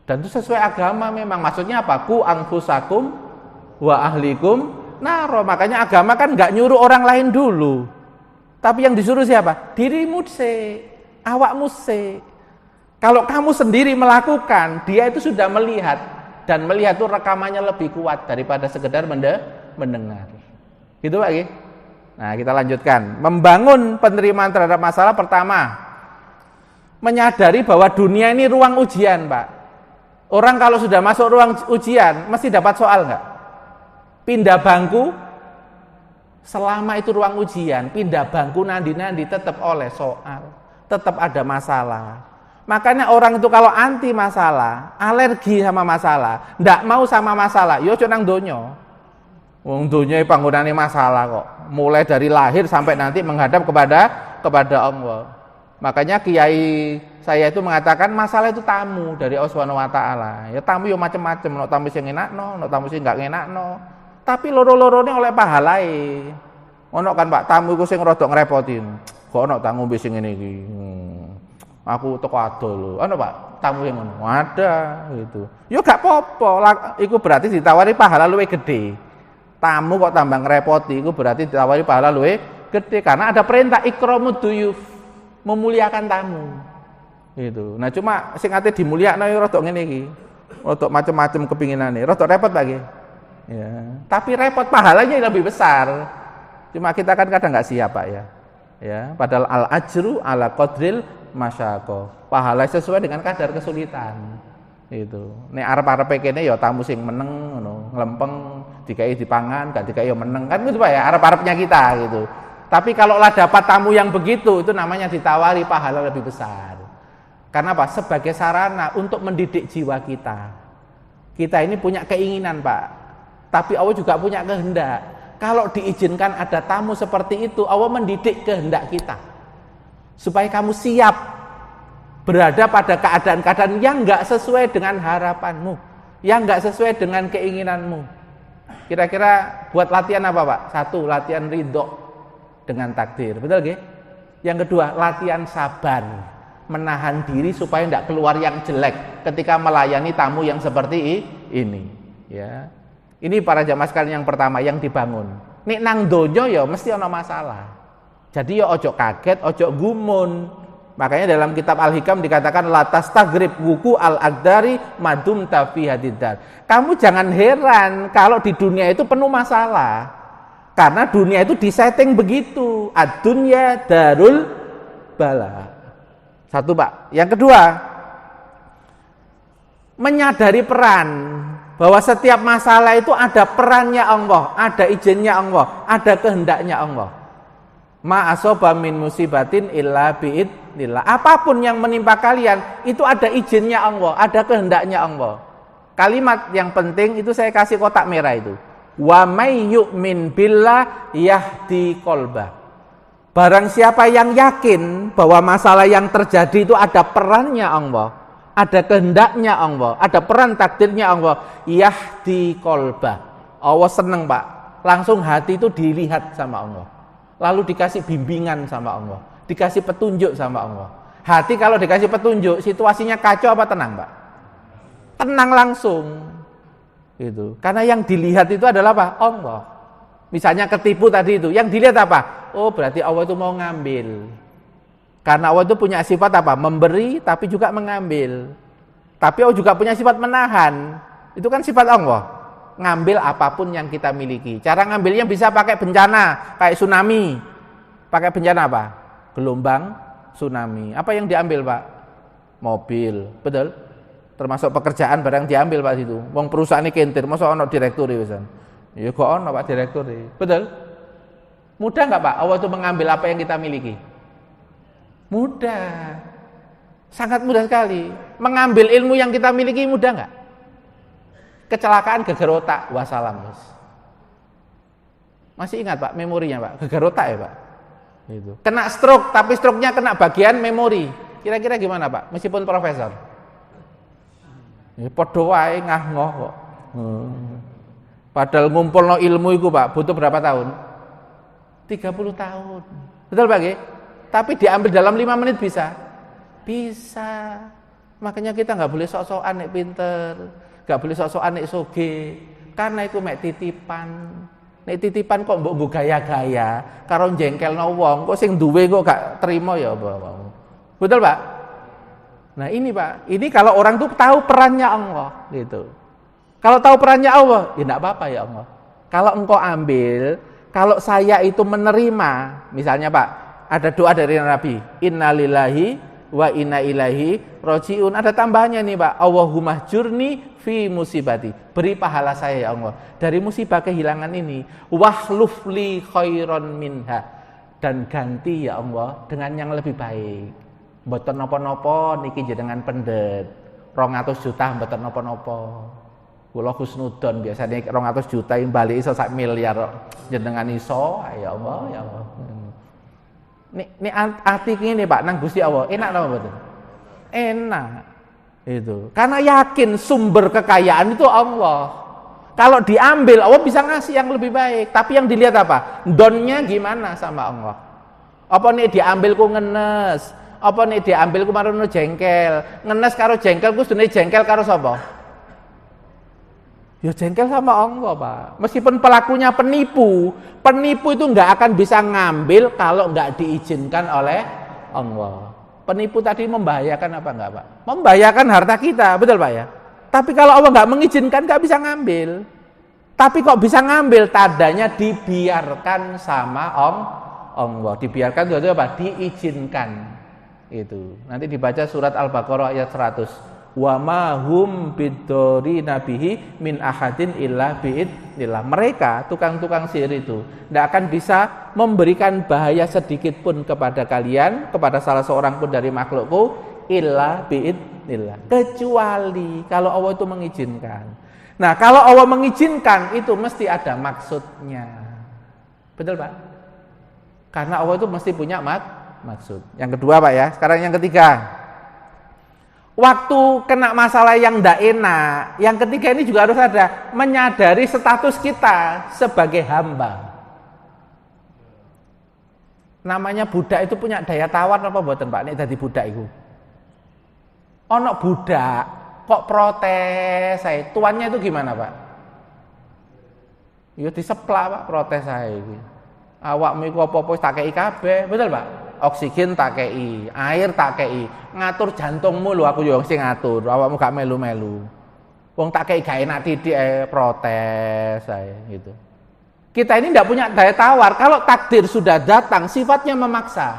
Dan itu sesuai agama memang. Maksudnya apa? Ku anfusakum wa ahlikum naro. Makanya agama kan enggak nyuruh orang lain dulu. Tapi yang disuruh siapa? Dirimu sik, awakmu sik. Kalau kamu sendiri melakukan, dia itu sudah melihat dan melihat itu rekamannya lebih kuat daripada sekedar mendengar. Gitu Pak nggih? Nah, kita lanjutkan. Membangun penerimaan terhadap masalah pertama, menyadari bahwa dunia ini ruang ujian, Pak. Orang kalau sudah masuk ruang ujian, mesti dapat soal enggak? Pindah bangku, selama itu ruang ujian, pindah bangku nandi-nandi tetap oleh soal, tetap ada masalah. Makanya orang itu kalau anti masalah, alergi sama masalah, ndak mau sama masalah, yo aja nang donya. Wong donya panggonane masalah kok. Mulai dari lahir sampai nanti menghadap kepada Allah. Makanya kiai saya itu mengatakan masalah itu tamu dari Allah Subhanahu wa taala. Ya tamu yo macam-macam, ono tamu sing enakno, ono tamu sing enggak enakno. Tapi loro-lorone oleh pahalai. Ono kan Pak tamu iku sing rada ngrepotin. Kok ono tamu wis sing ngene iki. Aku teko ado lho. Ono Pak tamu yang ngono. Ada gitu. Yo gak apa-apa. Iku berarti ditawari pahala luwih gede. Tamu kok tambah ngerepoti, itu berarti ditawari pahala luwih gede karena ada perintah ikramud duyuf, memuliakan tamu. Gitu. Nah cuma sing ate dimulyakno ya rada ngene iki. Rada macam-macam kepinginane. Rada repot Pak nggih. Ya. Tapi repot, pahalanya lebih besar. Cuma kita kan kadang nggak siap Pak ya. Ya, padahal al ajru ala qadril masyaqah. Pahala sesuai dengan kadar kesulitan. Itu. Nek arep-arepe kene ya tamu sing meneng ngono, nglempeng, dikai dipangan, gak dikai ya meneng. Kan gitu Pak ya, arep-arepnya kita gitu. Tapi kalau lah dapat tamu yang begitu, itu namanya ditawari pahala lebih besar. Karena apa? Sebagai sarana untuk mendidik jiwa kita. Kita ini punya keinginan Pak, tapi Allah juga punya kehendak. Kalau diizinkan ada tamu seperti itu, Allah mendidik kehendak kita. Supaya kamu siap berada pada keadaan-keadaan yang enggak sesuai dengan harapanmu, yang enggak sesuai dengan keinginanmu. Kira-kira buat latihan apa Pak? Satu, latihan ridho dengan takdir, betul gak? Yang kedua, latihan sabar, menahan diri supaya tidak keluar yang jelek ketika melayani tamu yang seperti ini. Ya, ini para jamaah sekalian yang pertama yang dibangun. Nek nang donya ya mesti ada masalah. Jadi ya ojo kaget, ojo gumun. Makanya dalam kitab Al-Hikam dikatakan la tastagrib wuku al-aqdari madum tafi hadidar. Kamu jangan heran kalau di dunia itu penuh masalah. Karena dunia itu disetting begitu. Ad-dunya darul bala. Satu Pak. Yang kedua, menyadari peran bahwa setiap masalah itu ada perannya Allah, ada izinnya Allah, ada kehendaknya Allah. Ma asoba min musibatin illa biidnillah. Apapun yang menimpa kalian itu ada izinnya Allah, ada kehendaknya Allah. Kalimat yang penting itu saya kasih kotak merah itu. Wa may yu'min billah yahdi qalbah. Barang siapa yang yakin bahwa masalah yang terjadi itu ada perannya Allah, ada kehendaknya Allah, ada peran takdirnya Allah, yahdi qalbah. Allah seneng Pak, langsung hati itu dilihat sama Allah, lalu dikasih bimbingan sama Allah, dikasih petunjuk sama Allah. Hati kalau dikasih petunjuk, situasinya kacau apa tenang Pak? Tenang langsung. Gitu. Karena yang dilihat itu adalah apa? Allah. Misalnya ketipu tadi itu, yang dilihat apa? Oh, berarti Allah itu mau ngambil. Karena Allah itu punya sifat apa? Memberi tapi juga mengambil. Tapi Allah juga punya sifat menahan. Itu kan sifat Allah. Ngambil apapun yang kita miliki. Cara ngambilnya bisa pakai bencana, kayak tsunami. Pakai bencana apa? Gelombang tsunami. Apa yang diambil Pak? Mobil. Betul? Termasuk pekerjaan barang diambil Pak situ. Wong perusahaan ini kentir, masa ono direktur wisan. Ya kok ono Pak direktur. Betul? Mudah enggak Pak Allah itu mengambil apa yang kita miliki? Mudah. Sangat mudah sekali. Mengambil ilmu yang kita miliki mudah enggak? Kecelakaan geger otak, wassalam. Masih ingat Pak memorinya Pak? Geger otak ya Pak? Itu. Kena stroke, tapi stroke-nya kena bagian memori. Kira-kira gimana Pak? Meskipun profesor. Ya padha wae ngah-ngoh kok. Padahal ngumpulno ilmu iku Pak butuh berapa tahun? 30 tahun. Betul Pak nggih? Tapi diambil dalam 5 menit bisa? Bisa. Makanya kita enggak boleh sok-sokan nek pinter, enggak boleh sok-sokan nek soge. Karena itu mek titipan. Nek titipan kok mbok nggo gaya-gaya, karo jengkelno wong, kok sing duwe kok gak terima ya apa. Betul Pak? Nah ini Pak, ini kalau orang tuh tahu perannya Allah gitu. Kalau tahu perannya Allah, ya enggak apa-apa ya Allah. Kalau engkau ambil, kalau saya itu menerima, misalnya Pak, ada doa dari Nabi, innalillahi wa inna ilaihi rajiun. Ada tambahannya nih Pak, Allahumma jurni fi musibati. Beri pahala saya ya Allah dari musibah kehilangan ini. Wahlufli khairon minha. Dan ganti ya Allah dengan yang lebih baik. Mboten napa-napa niki jenengan pendet 200 juta mboten napa-napa. Kula husnudon biasanya 200 juta yang balik iso sak miliar jenengan iso ya Allah ya Allah. Nek ati ngene Pak nang Gusti Allah enak napa mboten? Enak. Itu. Karena yakin sumber kekayaan itu Allah. Kalau diambil Allah bisa ngasih yang lebih baik, tapi yang dilihat apa? Donnya gimana sama Allah? Apa nih diambil ku ngenes? Apa nih diambil ku marono jengkel? Ngenes karo jengkel ku sedene jengkel karo sapa? Ya jengkel sama Allah, Pak. Meskipun pelakunya penipu, penipu itu enggak akan bisa ngambil kalau enggak diizinkan oleh Allah. Penipu tadi membahayakan apa enggak, Pak? Membahayakan harta kita, betul Pak ya? Tapi kalau Allah enggak mengizinkan enggak bisa ngambil. Tapi kok bisa ngambil? Tandanya dibiarkan sama Allah. Dibiarkan itu apa? Diizinkan. Itu. Nanti dibaca surat Al-Baqarah ayat 100. Wa ma hum bidzori nabihi min ahadin illa biidznillah. Mereka tukang-tukang sihir itu tidak akan bisa memberikan bahaya sedikit pun kepada kalian, kepada salah seorang pun dari makhlukku, illa biidznillah, kecuali kalau Allah itu mengizinkan. Nah, kalau Allah mengizinkan itu mesti ada maksudnya. Betul, Pak? Karena Allah itu mesti punya maksud. Yang kedua, Pak ya. Sekarang yang ketiga. Waktu kena masalah yang tidak enak, yang ketiga ini juga harus ada, menyadari status kita sebagai hamba. Namanya budak itu punya daya tawar apa mboten Pak? Nek dadi budak iku. Ono budak kok protes saya. Tuannya itu gimana, Pak? Ya diseplak, Pak, protes saya iki. Awakmu iku apa-apa wis tak kei kabeh, betul, Pak? Oksigen tak kei, air tak kei, ngatur jantungmu lho aku yo sing ngatur, awakmu gak melu-melu. Wong tak kei gak enak titik protes saya gitu. Kita ini tidak punya daya tawar. Kalau takdir sudah datang, sifatnya memaksa.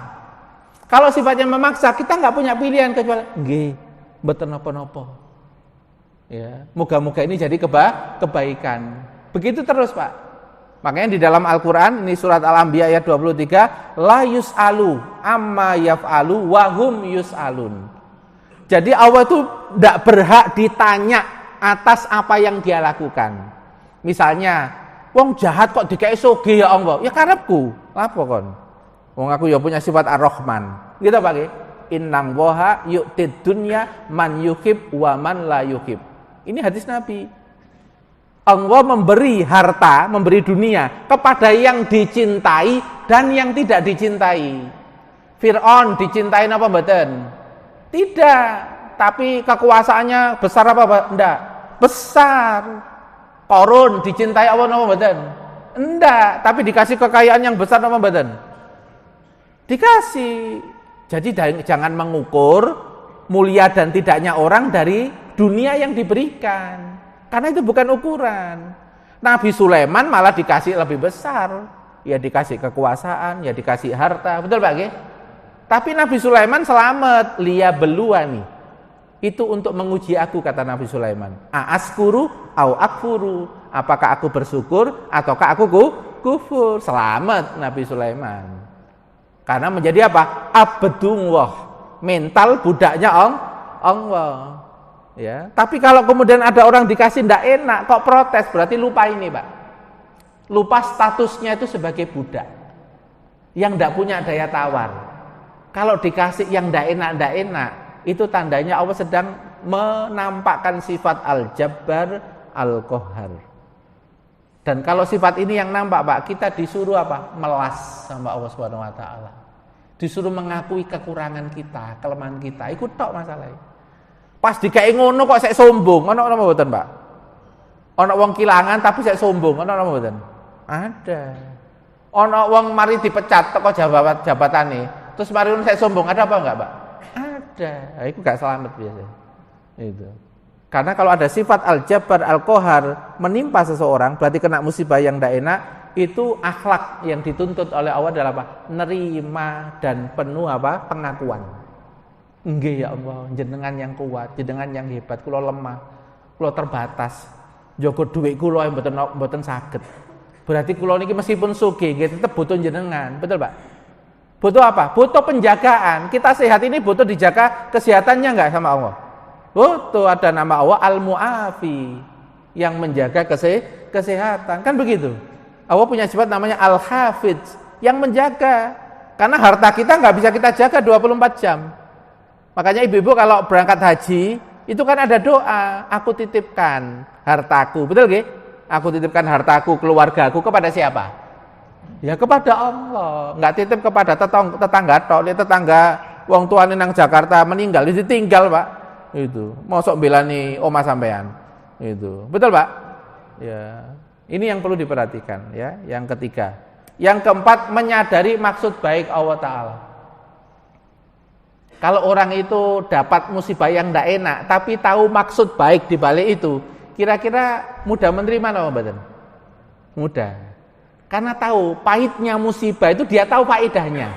Kalau sifatnya memaksa, kita nggak punya pilihan kecuali nggih, mboten napa-napa. Ya, moga-moga ini jadi kebaikan. Begitu terus, Pak. Makanya di dalam Al-Quran, ini surat Al-Anbiya ayat 23, la yus'alu amma yaf'alu wa hum yus'alun. Jadi Allah itu tidak berhak ditanya atas apa yang dia lakukan. Misalnya, wong jahat kok dikai sugih ya Allah? Ya karepku. Apa kon? Wong aku ya punya sifat Ar-Rahman. Gitu Pak. Innang woha yu'tid dunya man yuhib wa man la yuhib. Ini hadis Nabi. Allah memberi harta, memberi dunia kepada yang dicintai dan yang tidak dicintai. Fir'aun dicintai apa mboten? Tidak, tapi kekuasaannya besar apa enggak? Besar. Qarun dicintai apa mboten? Enggak, tapi dikasih kekayaan yang besar apa mboten? Dikasih. Jadi jangan mengukur mulia dan tidaknya orang dari dunia yang diberikan. Karena itu bukan ukuran. Nabi Sulaiman malah dikasih lebih besar. Ya dikasih kekuasaan, ya dikasih harta. Betul Pak? Tapi Nabi Sulaiman selamat. Liya beluani. Itu untuk menguji aku, kata Nabi Sulaiman. Aaskuru au akfuru. Apakah aku bersyukur ataukah aku kufur? Selamat Nabi Sulaiman. Karena menjadi apa? Abdullah. Mental budaknya Allah. Ya, tapi kalau kemudian ada orang dikasih ndak enak, kok protes, berarti lupa ini, Pak. Lupa statusnya itu sebagai budak yang ndak punya daya tawar. Kalau dikasih yang ndak enak, itu tandanya Allah sedang menampakkan sifat Al-Jabbar, Al-Qahhar. Dan kalau sifat ini yang nampak, Pak, kita disuruh apa? Melas sama Allah Subhanahu wa taala. Disuruh mengakui kekurangan kita, kelemahan kita. Iku tok masalahnya. Pas dikai ngono kok sek sombong, ono apa mboten, Pak? Ono wong kilangan tapi sek sombong, ono apa mboten? Ada. Ono wong mari dipecat teko jabatane, terus mari sek sombong, ada apa enggak, Pak? Ada. Nah, itu enggak selamat biasa. Itu. Karena kalau ada sifat Al-Jabbar, Al-Qahhar menimpa seseorang, berarti kena musibah yang tidak enak, itu akhlak yang dituntut oleh Allah adalah apa? Nerima dan penuh apa? Pengakuan. Nggih ya Allah, jenengan yang kuat, jenengan yang hebat, kula lemah, kula terbatas. Njogo dhuwit kula yang mboten saged. Berarti kula niki meskipun sugih nggih tetep butuh jenengan, betul Pak? Butuh apa? Butuh penjagaan. Kita sehat ini butuh dijaga kesehatannya enggak sama Allah? Butuh, ada nama Allah Al-Mu'afi yang menjaga kesehatan. Kan begitu? Allah punya sifat namanya Al-Hafidz yang menjaga. Karena harta kita enggak bisa kita jaga 24 jam. Makanya ibu-ibu kalau berangkat haji, itu kan ada doa, aku titipkan hartaku, betul nggih? Aku titipkan hartaku, keluargaku kepada siapa? Ya kepada Allah. Enggak titip kepada tetangga tok, tetangga wong tuane nang Jakarta meninggal, ditinggal, Pak. Itu. Mosok belani omah sampean. Itu. Betul, Pak? Ya. Ini yang perlu diperhatikan, ya. Yang ketiga. Yang keempat, menyadari maksud baik Allah Ta'ala. Kalau orang itu dapat musibah yang tidak enak, tapi tahu maksud baik di balik itu, kira-kira mudah menerima apa mboten? Mudah. Karena tahu pahitnya musibah itu dia tahu faedahnya.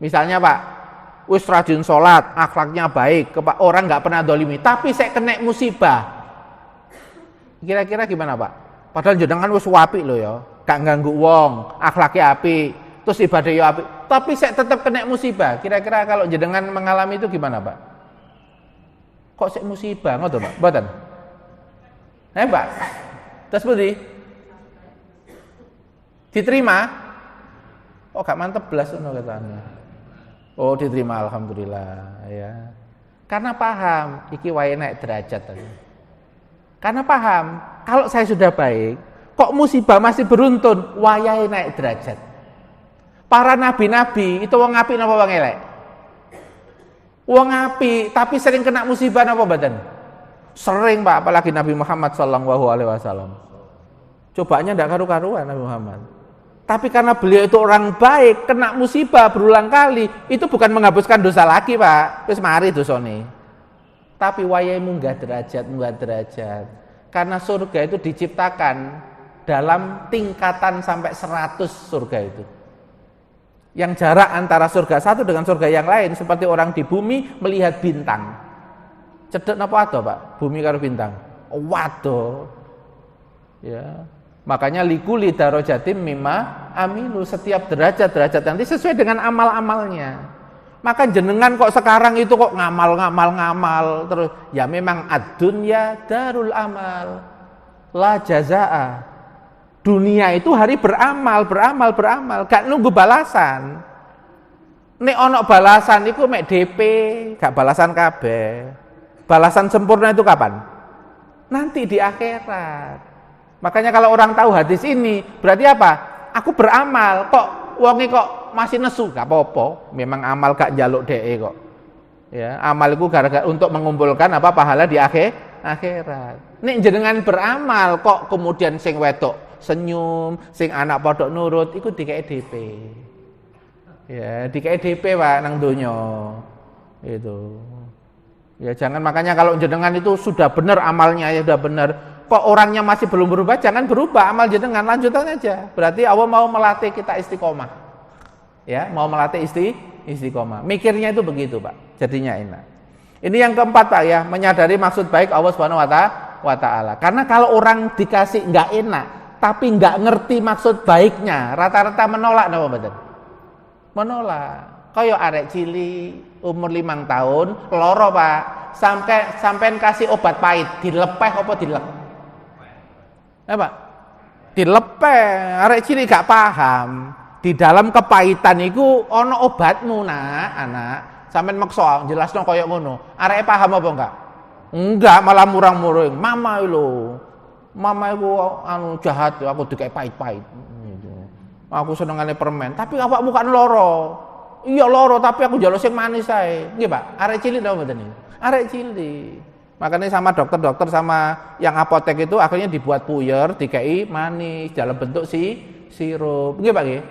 Misalnya Pak, wis rajin sholat, akhlaknya baik, orang nggak pernah dolimi, tapi saya kena musibah. Kira-kira gimana Pak? Padahal jenengan wis apik lho ya, gak ganggu wong, akhlaknya apik, terus ibadah ya apik, tapi saya tetap kena musibah. Kira-kira kalau jenengan mengalami itu gimana Pak? Kok saya musibah ngono Pak? Mboten. Pak. Terus budi diterima? Oh gak mantep belas ngono katanya. Oh diterima alhamdulillah ya. Karena paham iki wae naik derajat tadi. Karena paham kalau saya sudah baik, kok musibah masih beruntun, wayahe naik derajat. Para nabi-nabi itu wong apik napa wong elek? Wong apik, tapi sering kena musibah napa mboten? Sering Pak, apalagi Nabi Muhammad sallallahu alaihi wasallam. Cobaannya ndak karu-karuan Nabi Muhammad. Tapi karena beliau itu orang baik, kena musibah berulang kali, itu bukan menghapuskan dosa lagi Pak. Wis mari dosane. Tapi wayahe munggah derajat. Karena surga itu diciptakan dalam tingkatan sampai 100 surga itu. Yang jarak antara surga satu dengan surga yang lain seperti orang di bumi melihat bintang. Cedek napa ado Pak? Bumi karo bintang. Waduh. Ya. Makanya likuli darajatim mimma amilu, setiap derajat nanti sesuai dengan amal-amalnya. Maka jenengan kok sekarang itu kok ngamal terus ya memang ad-dunya darul amal. La jazaa. Dunia itu hari beramal, gak nunggu balasan. Nek ono balasan iku mek DP, gak balasan kabeh. Balasan sempurna itu kapan? Nanti di akhirat. Makanya kalau orang tahu hadis ini, berarti apa? Aku beramal, kok wonge kok masih nesu, gak apa-apa. Memang amal gak njaluk DE kok. Ya, amal itu gara-gara untuk mengumpulkan apa pahala di akhirat. Nek jenengan beramal kok kemudian sing wedok senyum, sing anak podok nurut, iku dikei DP. Ya, dikei DP Pak nang donya. Itu. Ya jangan, makanya kalau jenengan itu sudah benar amalnya, ya sudah benar, kok orangnya masih belum berubah, jangan berubah amal jenengan, lanjutkan aja. Berarti Allah mau melatih kita istiqomah. Ya, mau melatih istiqomah. Mikirnya itu begitu, Pak. Jadinya enak. Ini yang keempat, Pak ya, menyadari maksud baik Allah Subhanahu wa taala. Karena kalau orang dikasih enggak enak, tapi enggak ngerti maksud baiknya, rata-rata menolak napa mboten? Menolak. Kaya arek cili umur 5 tahun, loro Pak, sampean kasih obat pahit, dilepeh apa dilek? Pak? Dilepeh, arek cili gak paham. Di dalam kepahitan iku ana obatmu nak, anak. Sampean maksa jelasno kaya ngono. Areke paham apa enggak? Enggak, malah murang-muring. Mama lho. Mama iku anu jahat, aku dikek pahit-pahit. Aku senengane permen, tapi awakmu kan loro. Iya loro, tapi aku njaluk sing manis ae. Nggih, Pak. Arek cilik napa mboten niku? Arek cilik. Makanya sama dokter-dokter sama yang apotek itu akhirnya dibuat puyer, dikei manis dalam bentuk sirup. Nggih, Pak nggih.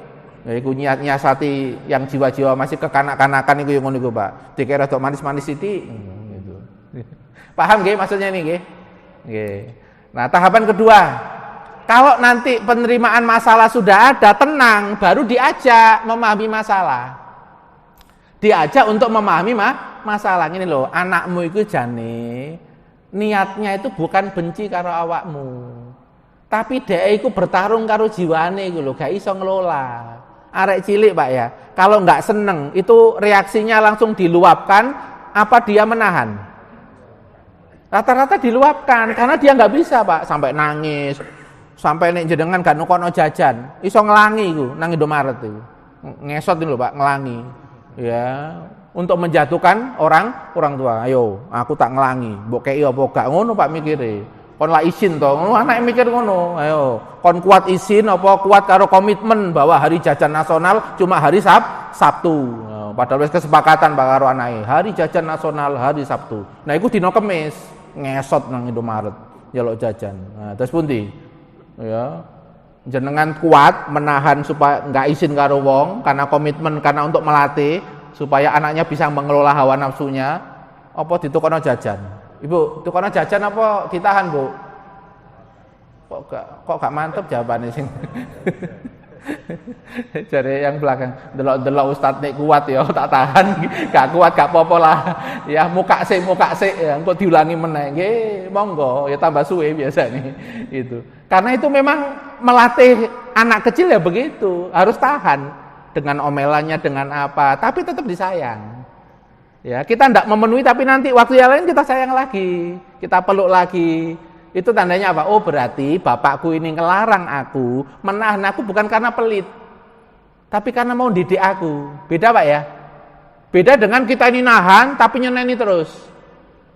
Ya iku nyiasati yang jiwa-jiwa masih kekanak-kanakan iku yo ngono iku, Pak. Dikei rada manis-manis sithik gitu. Paham nggih maksudnya ini nggih? Nggih. Nah, tahapan kedua. Kalau nanti penerimaan masalah sudah ada, tenang, baru diajak memahami masalah. Diajak untuk memahami masalah ini loh, anakmu itu jane niatnya itu bukan benci karo awakmu, tapi dia itu bertarung karo jiwane iku lho, gak iso ngelola. Arek cilik Pak ya, kalau nggak seneng itu reaksinya langsung diluapkan, apa dia menahan? Rata-rata diluapkan karena dia nggak bisa Pak, sampai nangis, sampai nek jenengan gak nukono jajan, iso ngelangi iku nang Indomaret iku. Ngesot ini lho Pak, ngelangi. Ya, untuk menjatuhkan orang tua. Ayo, aku tak ngelangi. Mbok kei apa gak ngono Pak mikire. Kon lah isin to. Ngono anake mikir ngono. Ayo, kon kuat isin apa kuat karo komitmen bahwa hari jajan nasional cuma hari Sabtu. Padahal wis kesepakatan Pak karo anake. Hari jajan nasional hari Sabtu. Nah, iku dina Kamis ngesot nang Indomaret njaluk jajan. Nah, terus pundi? Ya. Jenengan kuat menahan supaya nggak izin karo wong karena komitmen, karena untuk melatih supaya anaknya bisa mengelola hawa nafsunya, apa ditukono jajan? Ibu, tukono jajan apa ditahan, Bu? kok gak mantep jawabannya sing. Jadi yang belakang delok ustaz nek kuat ya tak tahan, gak kuat gak apa-apa lah. Ya muka sik ya engko diulangi meneh. Nggih, monggo ya tambah suwe biasa nih itu. Karena itu memang melatih anak kecil ya begitu, harus tahan dengan omelannya dengan apa, tapi tetap disayang. Ya, kita ndak memenuhi tapi nanti waktu yang lain kita sayang lagi, kita peluk lagi. Itu tandanya apa? Oh berarti bapakku ini ngelarang aku, menahan aku bukan karena pelit, tapi karena mau didik aku. Beda Pak ya? Beda dengan kita ini nahan tapi nyeneni terus.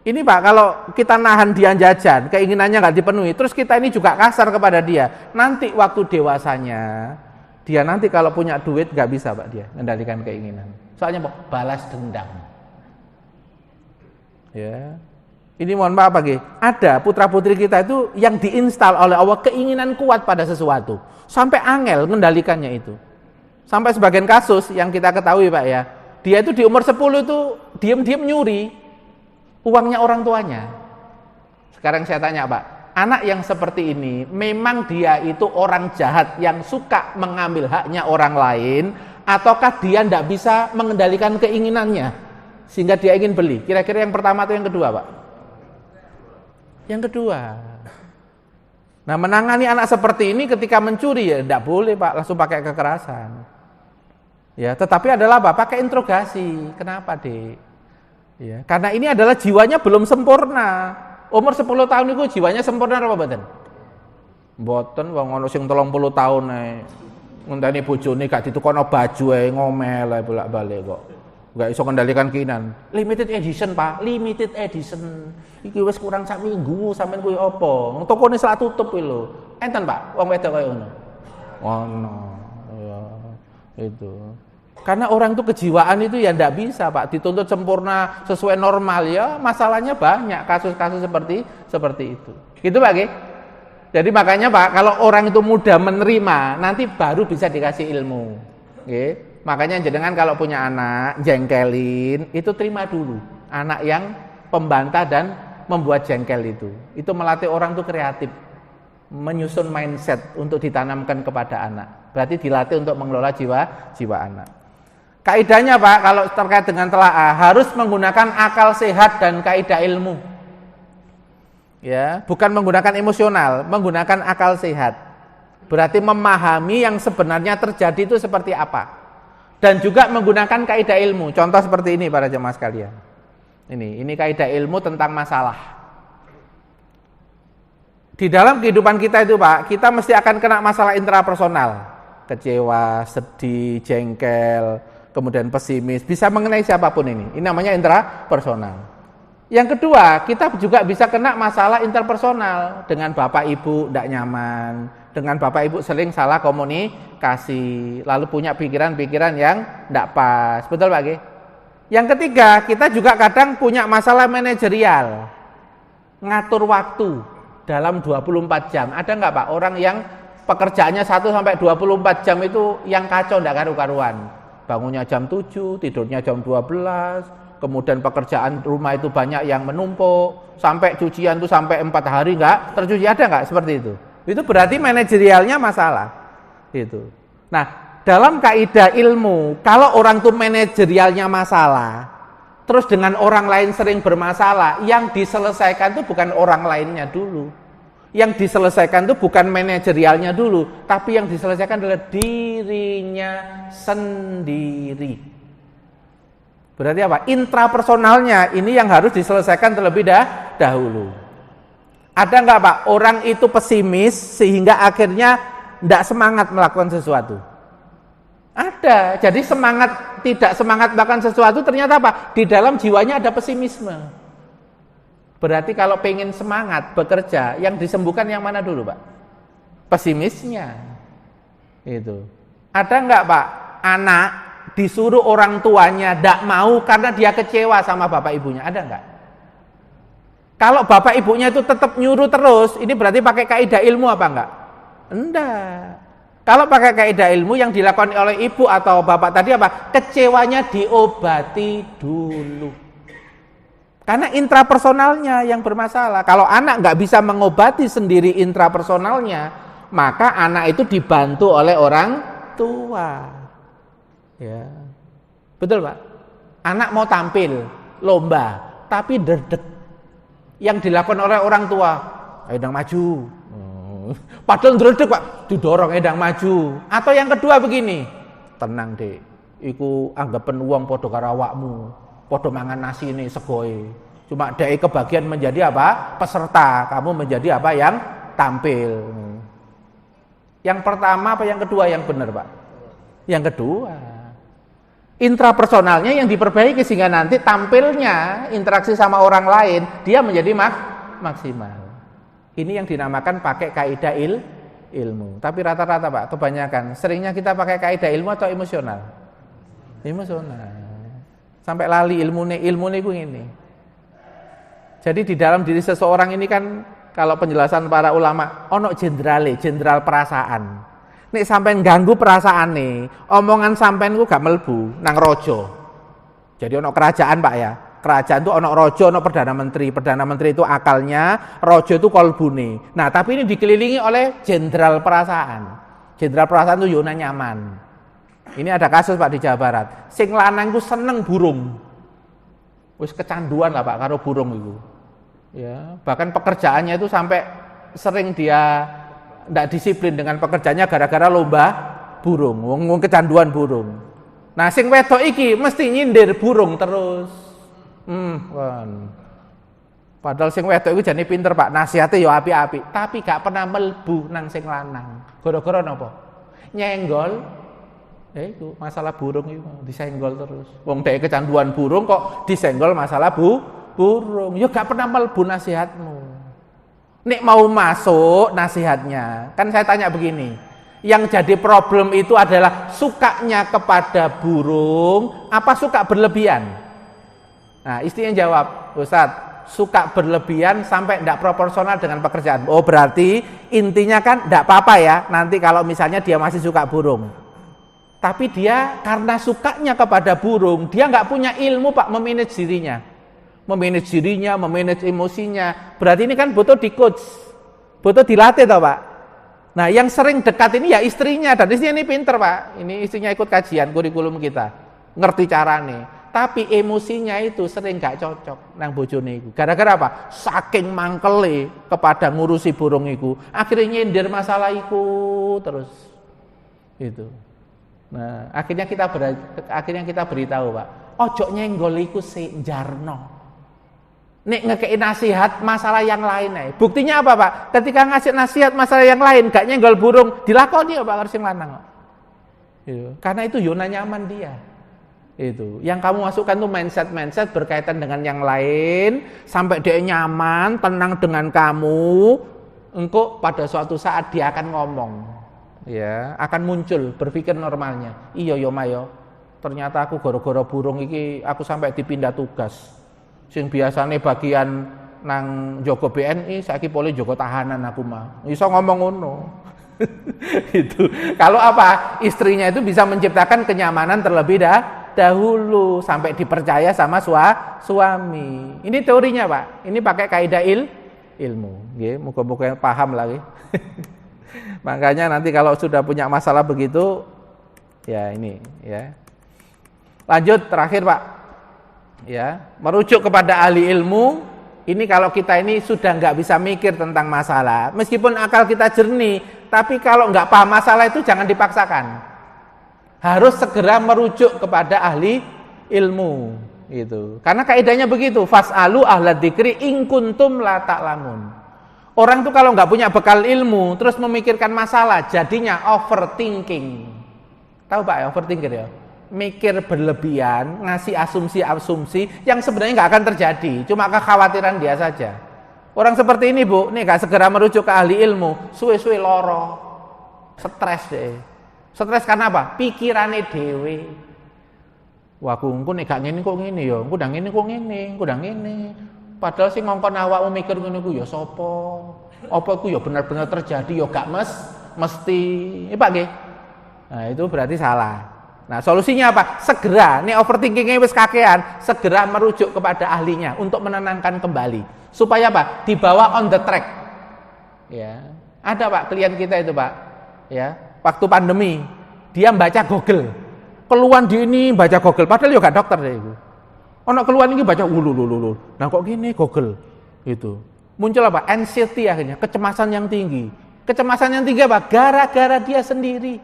Ini Pak, kalau kita nahan dia jajan, keinginannya nggak dipenuhi, terus kita ini juga kasar kepada dia. Nanti waktu dewasanya, dia nanti kalau punya duit nggak bisa Pak dia mengendalikan keinginan. Soalnya Pak, balas dendam. Ya. Ini mohon maaf Pak, ada putra-putri kita itu yang diinstal oleh Allah keinginan kuat pada sesuatu. Sampai angel mengendalikannya itu. Sampai sebagian kasus yang kita ketahui Pak ya, dia itu di umur 10 itu diam-diam nyuri uangnya orang tuanya. Sekarang saya tanya Pak, anak yang seperti ini memang dia itu orang jahat yang suka mengambil haknya orang lain, ataukah dia tidak bisa mengendalikan keinginannya sehingga dia ingin beli? Kira-kira yang pertama atau yang kedua Pak? Yang kedua. Nah, menangani anak seperti ini ketika mencuri ya tidak boleh Pak, langsung pakai kekerasan. Ya, tetapi adalah Pak pakai interogasi. Kenapa, Dek? Ya, karena ini adalah jiwanya belum sempurna. Umur 10 tahun itu jiwanya sempurna apa mboten? Mboten, wong ono sing 30 tahun ae. Ngenteni bojone gak ditukono baju ae ngomel ae bolak-balik kok. Enggak iso kendalikan keinginan. Limited edition, Pak. Limited edition. Iki wis kurang sak minggu sampean kuwi apa? Tokone selak tutup kuwi lho. Enten, Pak, wong wedok kaya ngono. Ono. Ya, itu. Karena orang itu kejiwaan itu ya ndak bisa, Pak, dituntut sempurna sesuai normal ya, masalahnya banyak kasus-kasus seperti itu. Gitu, Pak, nggih. Jadi makanya, Pak, kalau orang itu mudah menerima, nanti baru bisa dikasih ilmu. Nggih. Makanya jenengan kalau punya anak jengkelin, itu terima dulu. Anak yang pembantah dan membuat jengkel itu. Itu melatih orang itu kreatif, menyusun mindset untuk ditanamkan kepada anak. Berarti dilatih untuk mengelola jiwa anak. Kaidahnya Pak, kalau terkait dengan telaah harus menggunakan akal sehat dan kaidah ilmu. Ya, bukan menggunakan emosional, menggunakan akal sehat. Berarti memahami yang sebenarnya terjadi itu seperti apa. Dan juga menggunakan kaidah ilmu. Contoh seperti ini para jemaah sekalian. Ini kaidah ilmu tentang masalah. Di dalam kehidupan kita itu Pak, kita mesti akan kena masalah intrapersonal. Kecewa, sedih, jengkel, kemudian pesimis, bisa mengenai siapapun ini. Ini namanya intrapersonal. Yang kedua, kita juga bisa kena masalah interpersonal dengan bapak ibu tidak nyaman, dengan bapak ibu sering salah komunikasi, lalu punya pikiran-pikiran yang tidak pas. Betul Pak G? Yang ketiga, kita juga kadang punya masalah manajerial, ngatur waktu dalam 24 jam. Ada nggak Pak orang yang pekerjaannya 1-24 jam itu yang kacau, tidak karu-karuan? Bangunnya jam 7, tidurnya jam 12, kemudian pekerjaan rumah itu banyak yang menumpuk, sampai cucian itu sampai 4 hari enggak tercuci, ada enggak seperti itu? Itu berarti manajerialnya masalah. Itu. Nah, dalam kaidah ilmu, kalau orang itu manajerialnya masalah, terus dengan orang lain sering bermasalah, yang diselesaikan itu bukan orang lainnya dulu. Yang diselesaikan itu bukan manajerialnya dulu, tapi yang diselesaikan adalah dirinya sendiri. Berarti apa? Intrapersonalnya ini yang harus diselesaikan terlebih dahulu. Ada enggak Pak orang itu pesimis sehingga akhirnya tidak semangat melakukan sesuatu? Ada. Jadi tidak semangat melakukan sesuatu ternyata apa? Di dalam jiwanya ada pesimisme. Berarti kalau pengen semangat bekerja, yang disembuhkan yang mana dulu Pak? Pesimisnya. Itu. Ada enggak Pak anak disuruh orang tuanya tidak mau karena dia kecewa sama bapak ibunya? Ada enggak? Kalau bapak ibunya itu tetap nyuruh terus, ini berarti pakai kaidah ilmu apa enggak? Enggak. Kalau pakai kaidah ilmu yang dilakukan oleh ibu atau bapak tadi apa? Kecewanya diobati dulu.
Karena intrapersonalnya yang bermasalah. Kalau anak nggak bisa mengobati sendiri intrapersonalnya, maka anak itu dibantu oleh orang tua. Ya, betul Pak. Anak mau tampil lomba, tapi derdek. Yang dilakukan oleh orang tua, ayo maju. Padahal derdek Pak, didorong edang maju. Atau yang kedua begini, tenang dek, iku anggapan uang podo karo awakmu, podo mangan nasi ini segoe. Cuma dek kebagian menjadi apa? Peserta, kamu menjadi apa yang tampil. Yang pertama apa yang kedua yang benar Pak? Yang kedua. Intrapersonalnya yang diperbaiki sehingga nanti tampilnya interaksi sama orang lain dia menjadi maksimal. Ini yang dinamakan pakai kaidah ilmu. Tapi rata-rata Pak, kebanyakan seringnya kita pakai kaidah ilmu atau emosional? Emosional. Sampai lali ilmu niku ini. Jadi di dalam diri seseorang ini kan kalau penjelasan para ulama ono jenderal perasaan. Nek sampean ganggu perasaane, omongan sampean ku gak melbu nang raja. Jadi ono kerajaan Pak ya. Kerajaan itu ono raja, ono perdana menteri. Perdana menteri itu akalnya, raja itu kolbune. Nah, tapi ini dikelilingi oleh jenderal perasaan. Jenderal perasaan itu yona nyaman. Ini ada kasus Pak di Jawa Barat. Sing lanang ku seneng burung. Wis kecanduan lah Pak karo burung itu. Ya, bahkan pekerjaannya itu sampai sering dia ndak disiplin dengan pekerjaannya gara-gara lomba burung. Wong kecanduan burung. Nah, sing wedok iki mesti nyindir burung terus. Kan. Padahal sing wedok iku jane pinter Pak, nasihate ya apik-apik, tapi gak pernah melbu nang sing lanang. Gara-gara napa? Nyenggol. Ya itu masalah burung itu disenggol terus. Wong dhek kecanduan burung kok disenggol masalah burung. Ya gak pernah melbu nasihatmu. Nek mau masuk nasihatnya, kan saya tanya begini. Yang jadi problem itu adalah sukanya kepada burung apa suka berlebihan? Nah, istrinya jawab, Ustadz, suka berlebihan sampai tidak proporsional dengan pekerjaan. Oh, berarti intinya kan tidak apa-apa ya, nanti kalau misalnya dia masih suka burung. Tapi dia karena sukanya kepada burung, dia nggak punya ilmu Pak memanage dirinya. Memanage dirinya, memanage emosinya. Berarti ini kan butuh di coach, butuh dilatih toh Pak. Nah, yang sering dekat ini ya istrinya, dan istrinya ini pinter Pak. Ini istrinya ikut kajian kurikulum kita, ngerti carane. Tapi emosinya itu sering gak cocok nang bojone iku. Gara-gara apa? Saking mangkele kepada ngurusi burung iku, akhirnya nyindir masalah iku terus. Itu. Nah, akhirnya kita beritahu, Pak, ojo nyenggol iku sik jarno. Nek ngekei nasihat masalah yang lain ae. Buktinya apa, Pak? Ketika ngasih nasihat masalah yang lain, gak nyenggol burung, dilakoni Pak karo sing lanang kok. Gitu. Karena itu zona nyaman dia. Itu yang kamu masukkan tuh mindset berkaitan dengan yang lain sampai dia nyaman, tenang dengan kamu. Engkau pada suatu saat dia akan ngomong, ya, akan muncul berpikir normalnya. Iya yo mayo, ternyata aku goro-goro burung iki aku sampai dipindah tugas. Sing biasane bagian nang jogo BNI saiki poli jogo tahanan aku mah. Iso ngomong ngono. Itu kalau apa? Istrinya itu bisa menciptakan kenyamanan terlebih dahulu sampai dipercaya sama suami. Ini teorinya Pak. Ini pakai kaidah ilmu. Nggih, muga-muga paham lagi. Makanya nanti kalau sudah punya masalah begitu, ya ini, ya. Lanjut terakhir Pak. Ya, merujuk kepada ahli ilmu. Ini kalau kita ini sudah nggak bisa mikir tentang masalah, meskipun akal kita jernih, tapi kalau nggak paham masalah itu jangan dipaksakan. Harus segera merujuk kepada ahli ilmu gitu. Karena kaidahnya begitu, fas'alu ahlad dzikri in kuntum la ta'lamun. Orang tuh kalau nggak punya bekal ilmu terus memikirkan masalah, jadinya overthinking. Tahu Pak ya overthinking ya? Mikir berlebihan, ngasih asumsi-asumsi yang sebenarnya nggak akan terjadi, cuma kekhawatiran dia saja. Orang seperti ini Bu, nih nggak segera merujuk ke ahli ilmu, suwe-suwe loro, stres deh. Stres karena apa? Pikirane dhewe. Wah, aku nek gak ngene kok ngene ya, engko ndang ngene kok ngene, engko ndang ngene. Padahal sing ngongkon awakmu mikir ngono ku ya sapa? Apa ku ya benar-benar terjadi ya gak mesti. Pak nggih. Nah, itu berarti salah. Nah, solusinya apa? Segera, ini overthinkingnya wis kakean, segera merujuk kepada ahlinya untuk menenangkan kembali. Supaya apa? Dibawa on the track. Ya. Ada Pak, klien kita itu Pak. Ya, waktu pandemi, dia baca Google. Keluhan di ini baca Google, padahal juga dokter deh itu. Ono keluhan ini baca Nah kok gini Google itu. Muncul apa? Anxiety akhirnya, kecemasan yang tinggi. Kecemasan yang tinggi apa? Gara-gara dia sendiri.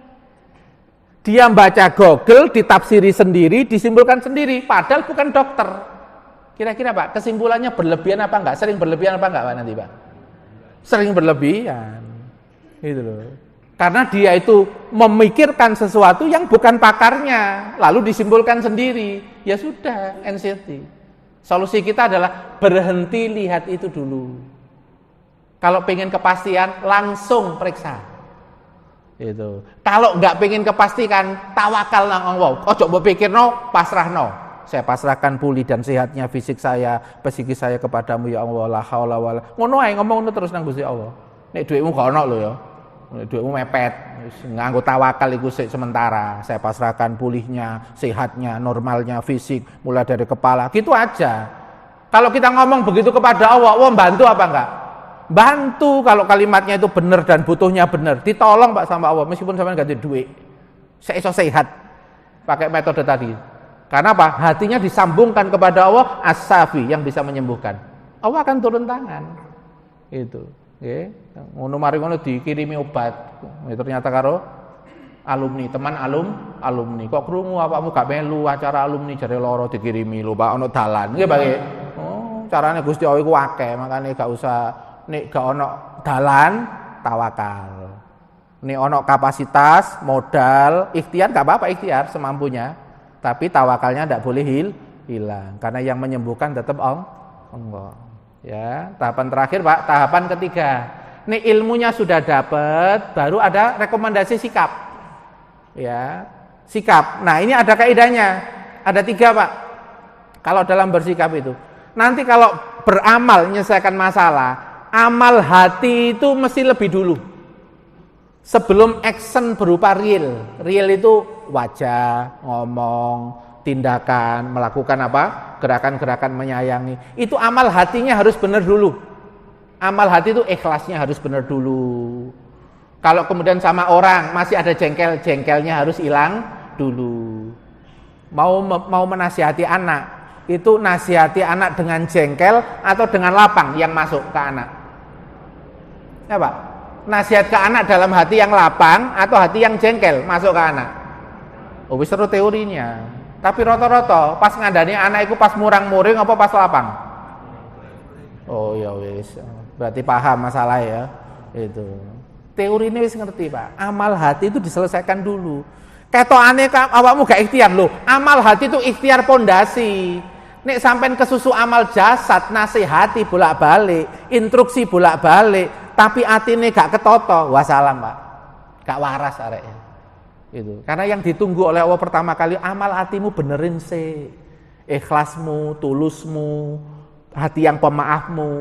Dia baca Google, ditafsiri sendiri, disimpulkan sendiri, padahal bukan dokter. Kira-kira Pak, kesimpulannya berlebihan apa enggak? Sering berlebihan apa enggak Pak nanti Pak? Sering berlebihan. Gitu loh. Karena dia itu memikirkan sesuatu yang bukan pakarnya, lalu disimpulkan sendiri. Ya sudah, anxiety. Solusi kita adalah berhenti lihat itu dulu. Kalau pengen kepastian, langsung periksa. Itu. Kalau nggak pengen kepastian, tawakal nang Allah. Ojo mbok pikirno, pasrahno. Saya pasrahkan pulih dan sehatnya fisik saya, psikis saya kepadamu ya Allah. La haula wala. Ngono ae ngomong terus nang Gusti Allah. Nek dhuwitmu gak ono lho ya. Duitmu mepet, nganggo tawakal iku sementara. Saya pasrahkan pulihnya, sehatnya, normalnya, fisik, mulai dari kepala, gitu aja. Kalau kita ngomong begitu kepada Allah, Allah bantu apa enggak? Bantu kalau kalimatnya itu benar dan butuhnya benar. Ditolong Pak sama Allah, meskipun sampean ganti duit. Saya iso sehat pakai metode tadi. Karena apa? Hatinya disambungkan kepada Allah, as-safi yang bisa menyembuhkan. Allah akan turun tangan. Itu. Nggih, ngono mari ngono dikirimi obat. Ternyata karo alumni, teman alumni. Kok krungu awakmu gak melu acara alumni jare loro dikirimi lho, Pak, ono dalan. Nggih, Pak. Oh, carane Gusti Allah iku akeh, makane gak usah nek gak ono dalan tawakal. Nek ono kapasitas, modal, ikhtiar gak apa-apa ikhtiar semampunya. Tapi tawakalnya ndak boleh hilang karena yang menyembuhkan tetap Allah. Ya, tahapan terakhir Pak, tahapan ketiga. Ini ilmunya sudah dapat, baru ada rekomendasi sikap. Ya, sikap. Nah, ini ada kaidahnya. Ada 3 Pak. Kalau dalam bersikap itu. Nanti kalau beramal menyelesaikan masalah, amal hati itu mesti lebih dulu. Sebelum action berupa real. Real itu wajah, ngomong, tindakan, melakukan apa? Gerakan-gerakan menyayangi. Itu amal hatinya harus benar dulu. Amal hati itu ikhlasnya harus benar dulu. Kalau kemudian sama orang masih ada jengkelnya harus hilang dulu. Mau menasihati anak, itu nasihati anak dengan jengkel atau dengan lapang yang masuk ke anak. Ya Pak, nasihat ke anak dalam hati yang lapang atau hati yang jengkel masuk ke anak. Oh, wis seru teorinya. Tapi rata-rata pas ngandani anak itu pas murang-muring apa pas lapang? Oh ya wis. Berarti paham masalah ya. Itu. Teori ini wis ngerti, Pak. Amal hati itu diselesaikan dulu. Ketokane awakmu gak ikhtiar lho. Amal hati itu ikhtiar pondasi. Nek sampean kesusu amal jasad, nasihati bolak-balik, instruksi bolak-balik, tapi atine gak ketoto, wassalam, Pak. Gak waras arek. Itu. Karena yang ditunggu oleh Allah pertama kali amal hatimu benerin sih, ikhlasmu, tulusmu, hati yang pemaafmu.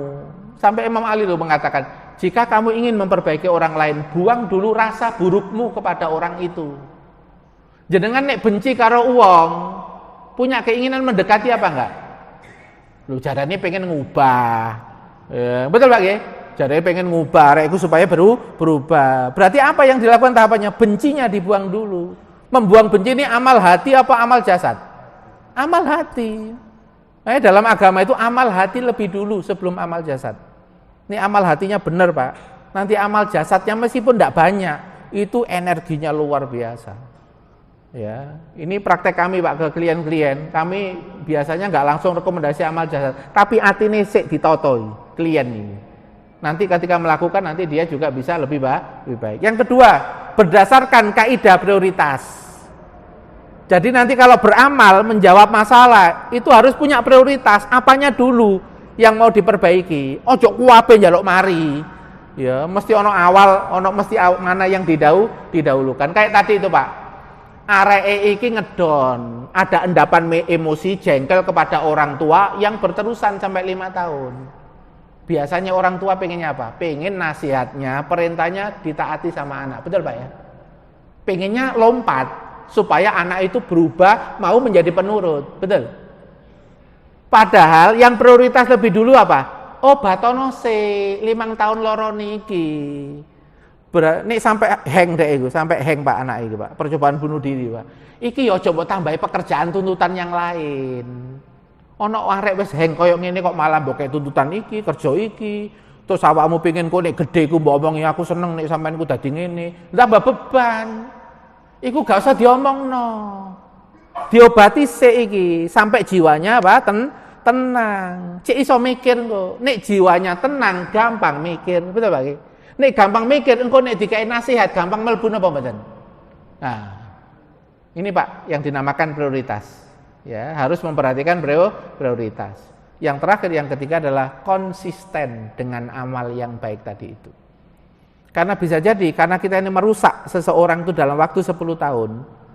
Sampai Imam Ali loh mengatakan, jika kamu ingin memperbaiki orang lain, buang dulu rasa burukmu kepada orang itu. Jenengan nek benci karo uang, punya keinginan mendekati apa enggak? Lu jarane pengen ngubah, betul Pak ya? Jadi pengen ngubah reku supaya berubah. Berarti apa yang dilakukan tahapannya? Bencinya dibuang dulu. Membuang benci ini amal hati apa amal jasad? Amal hati. Dalam agama itu amal hati lebih dulu sebelum amal jasad. Ini amal hatinya benar Pak. Nanti amal jasadnya meskipun tidak banyak, itu energinya luar biasa. Ya, ini praktek kami Pak ke klien-klien. Kami biasanya nggak langsung rekomendasi amal jasad, tapi atine sik ditotoi klien ini. Nanti ketika melakukan nanti dia juga bisa lebih baik. Yang kedua, berdasarkan kaidah prioritas. Jadi nanti kalau beramal menjawab masalah itu harus punya prioritas. Apanya dulu yang mau diperbaiki? Ojo kuwabe njaluk mari. Ya, mesti ono awal, mesti mana yang didahulukan. Kayak tadi itu Pak. Areke iki ngedon, ada endapan emosi jengkel kepada orang tua yang berterusan sampai 5 tahun. Biasanya orang tua pengennya apa? Pengen nasihatnya, perintahnya ditaati sama anak. Betul Pak ya? Pengennya lompat. supaya anak itu berubah mau menjadi penurut. Betul? Padahal yang prioritas lebih dulu apa? Obatono se 5 tahun loro niki. Nek sampai hang deh itu, sampai hang Pak anak itu Pak. Percobaan bunuh diri Pak. Iki ya coba tambahi pekerjaan tuntutan yang lain. Ono arek wis hang koyo ngene kok malah mbok kayak tuntutan iki, kerja iki. Terus awakmu pengen kok nek gedhe ku mbok omongi aku seneng nek sampean ku dadi ngene. Tambah beban. Iku gak usah diomongno. Diobati sik iki sampai jiwanya apa? Tenang. Cek iso mikir kok. Nek jiwanya tenang, gampang mikir. Betul Pak? Nek gampang mikir, engko nek dikai nasihat gampang mlebu napa mboten? Nah, ini Pak yang dinamakan prioritas. Ya, harus memperhatikan prioritas. Yang terakhir, yang ketiga adalah konsisten dengan amal yang baik tadi itu. Karena bisa jadi, karena kita ini merusak seseorang itu dalam waktu 10 tahun.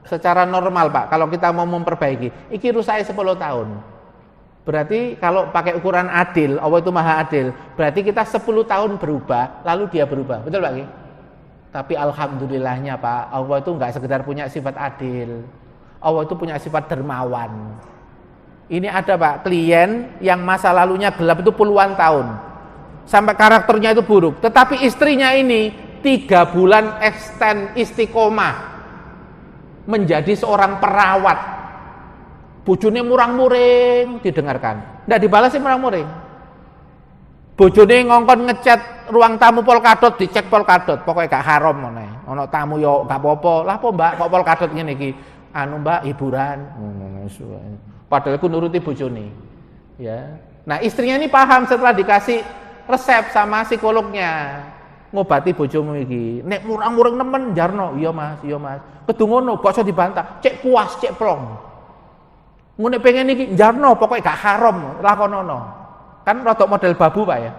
Secara normal Pak, kalau kita mau memperbaiki, iki rusaknya 10 tahun. Berarti kalau pakai ukuran adil, Allah itu maha adil, berarti kita 10 tahun berubah, lalu dia berubah. Betul Pak? Tapi alhamdulillahnya Pak, Allah itu enggak sekedar punya sifat adil. Allah itu punya sifat dermawan. Ini ada Pak, klien yang masa lalunya gelap itu puluhan tahun. Sampai karakternya itu buruk. Tetapi istrinya ini 3 bulan extend istiqomah. Menjadi seorang perawat. Bojone murang-muring didengarkan. Ndak dibalasi murang-muring. Bojone ngongkon ngecat ruang tamu Polkadot, dicek Polkadot. Pokoknya gak haram ngono. Ono tamu yo gak apa-apa. Lah apa Mbak kok Polkadot ngene iki? Anu Mbak hiburan. Padahal ku nuruti bojone. Ya. Nah, istrinya ini paham setelah dikasih resep sama psikolognya. Ngobati bojomu iki. Nek murang-muring nemen jarno. Iya Mas, iya Mas. Kudu ngono, gak usah dibantah. Cek puas, cek plong. Ngene pengen iki jarno pokoknya gak haram lakonono. Kan rodok model babu Pak ya.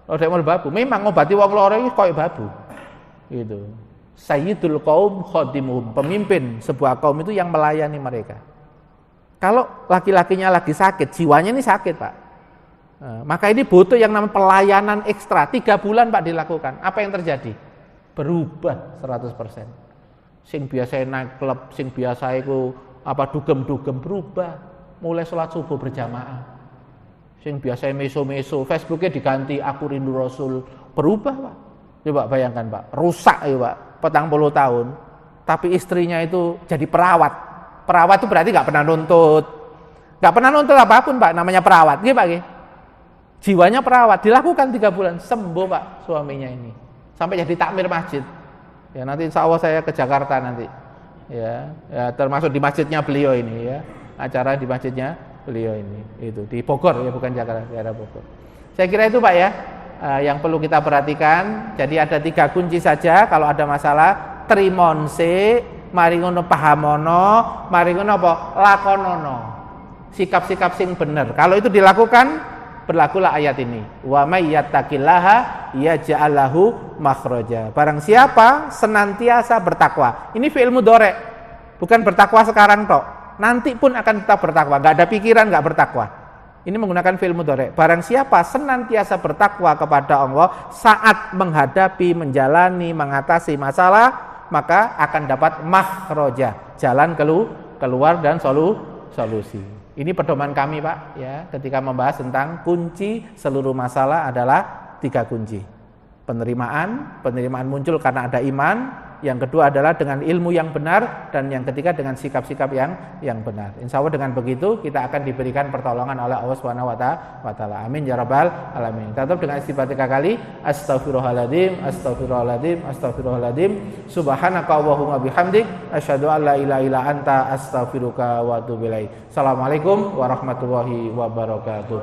Rodok model babu. Memang ngobati wong lara iki koyo babu. Gitu. Sayyidul qaum khadimuhum. Pemimpin sebuah kaum itu yang melayani mereka. Kalau laki-lakinya lagi sakit, jiwanya ini sakit Pak. Nah, maka ini butuh yang namanya pelayanan ekstra. 3 bulan Pak dilakukan. Apa yang terjadi? Berubah 100%. Sing biasa naik klub, sing biasa iku dugem-dugem berubah, mulai sholat subuh berjamaah. Sing biasa meso-meso, Facebooknya diganti aku rindu Rasul, berubah Pak. Coba bayangkan Pak, rusak ya Pak, 40 tahun. Tapi istrinya itu jadi perawat. Perawat itu berarti nggak pernah nuntut, apapun Pak, namanya perawat, gitu Pak. Jiwanya perawat, dilakukan 3 bulan, sembuh Pak suaminya ini, sampai jadi takmir masjid. Ya nanti insya Allah saya ke Jakarta nanti. Ya, termasuk di masjidnya beliau ini ya, acara di masjidnya beliau ini, itu di Bogor ya, bukan Jakarta, daerah Bogor. Saya kira itu Pak ya, yang perlu kita perhatikan. Jadi ada 3 kunci saja kalau ada masalah. Trimonse, mari ngono pahamono, mari ngono apa lakonono. Sikap-sikap sing bener. Kalau itu dilakukan, berlakulah ayat ini. Wa may yattaqillaha yaj'al lahu makhraja. Barang siapa senantiasa bertakwa. Ini fi'il mudhari'. Bukan bertakwa sekarang tok. Nanti pun akan tetap bertakwa. Enggak ada pikiran enggak bertakwa. Ini menggunakan fi'il mudhari'. Barang siapa senantiasa bertakwa kepada Allah saat menghadapi, menjalani, mengatasi masalah, maka akan dapat makhraja, jalan keluar dan solusi. Ini pedoman kami Pak ya, ketika membahas tentang kunci seluruh masalah adalah 3 kunci. Penerimaan muncul karena ada iman. Yang kedua adalah dengan ilmu yang benar, dan yang ketiga dengan sikap-sikap yang benar. Insya Allah dengan begitu kita akan diberikan pertolongan oleh Allah Subhanahu wa taala. Amin ya rabbal alamin. Kita tutup dengan istighfar 3 kali. Astaghfirullahaladzim, astaghfirullahaladzim, astaghfirullahaladzim. Subhanaka Allahumma bihamdik, asyhadu an la ilaha illa anta, astaghfiruka wa atubu ilaik. Assalamualaikum warahmatullahi wabarakatuh.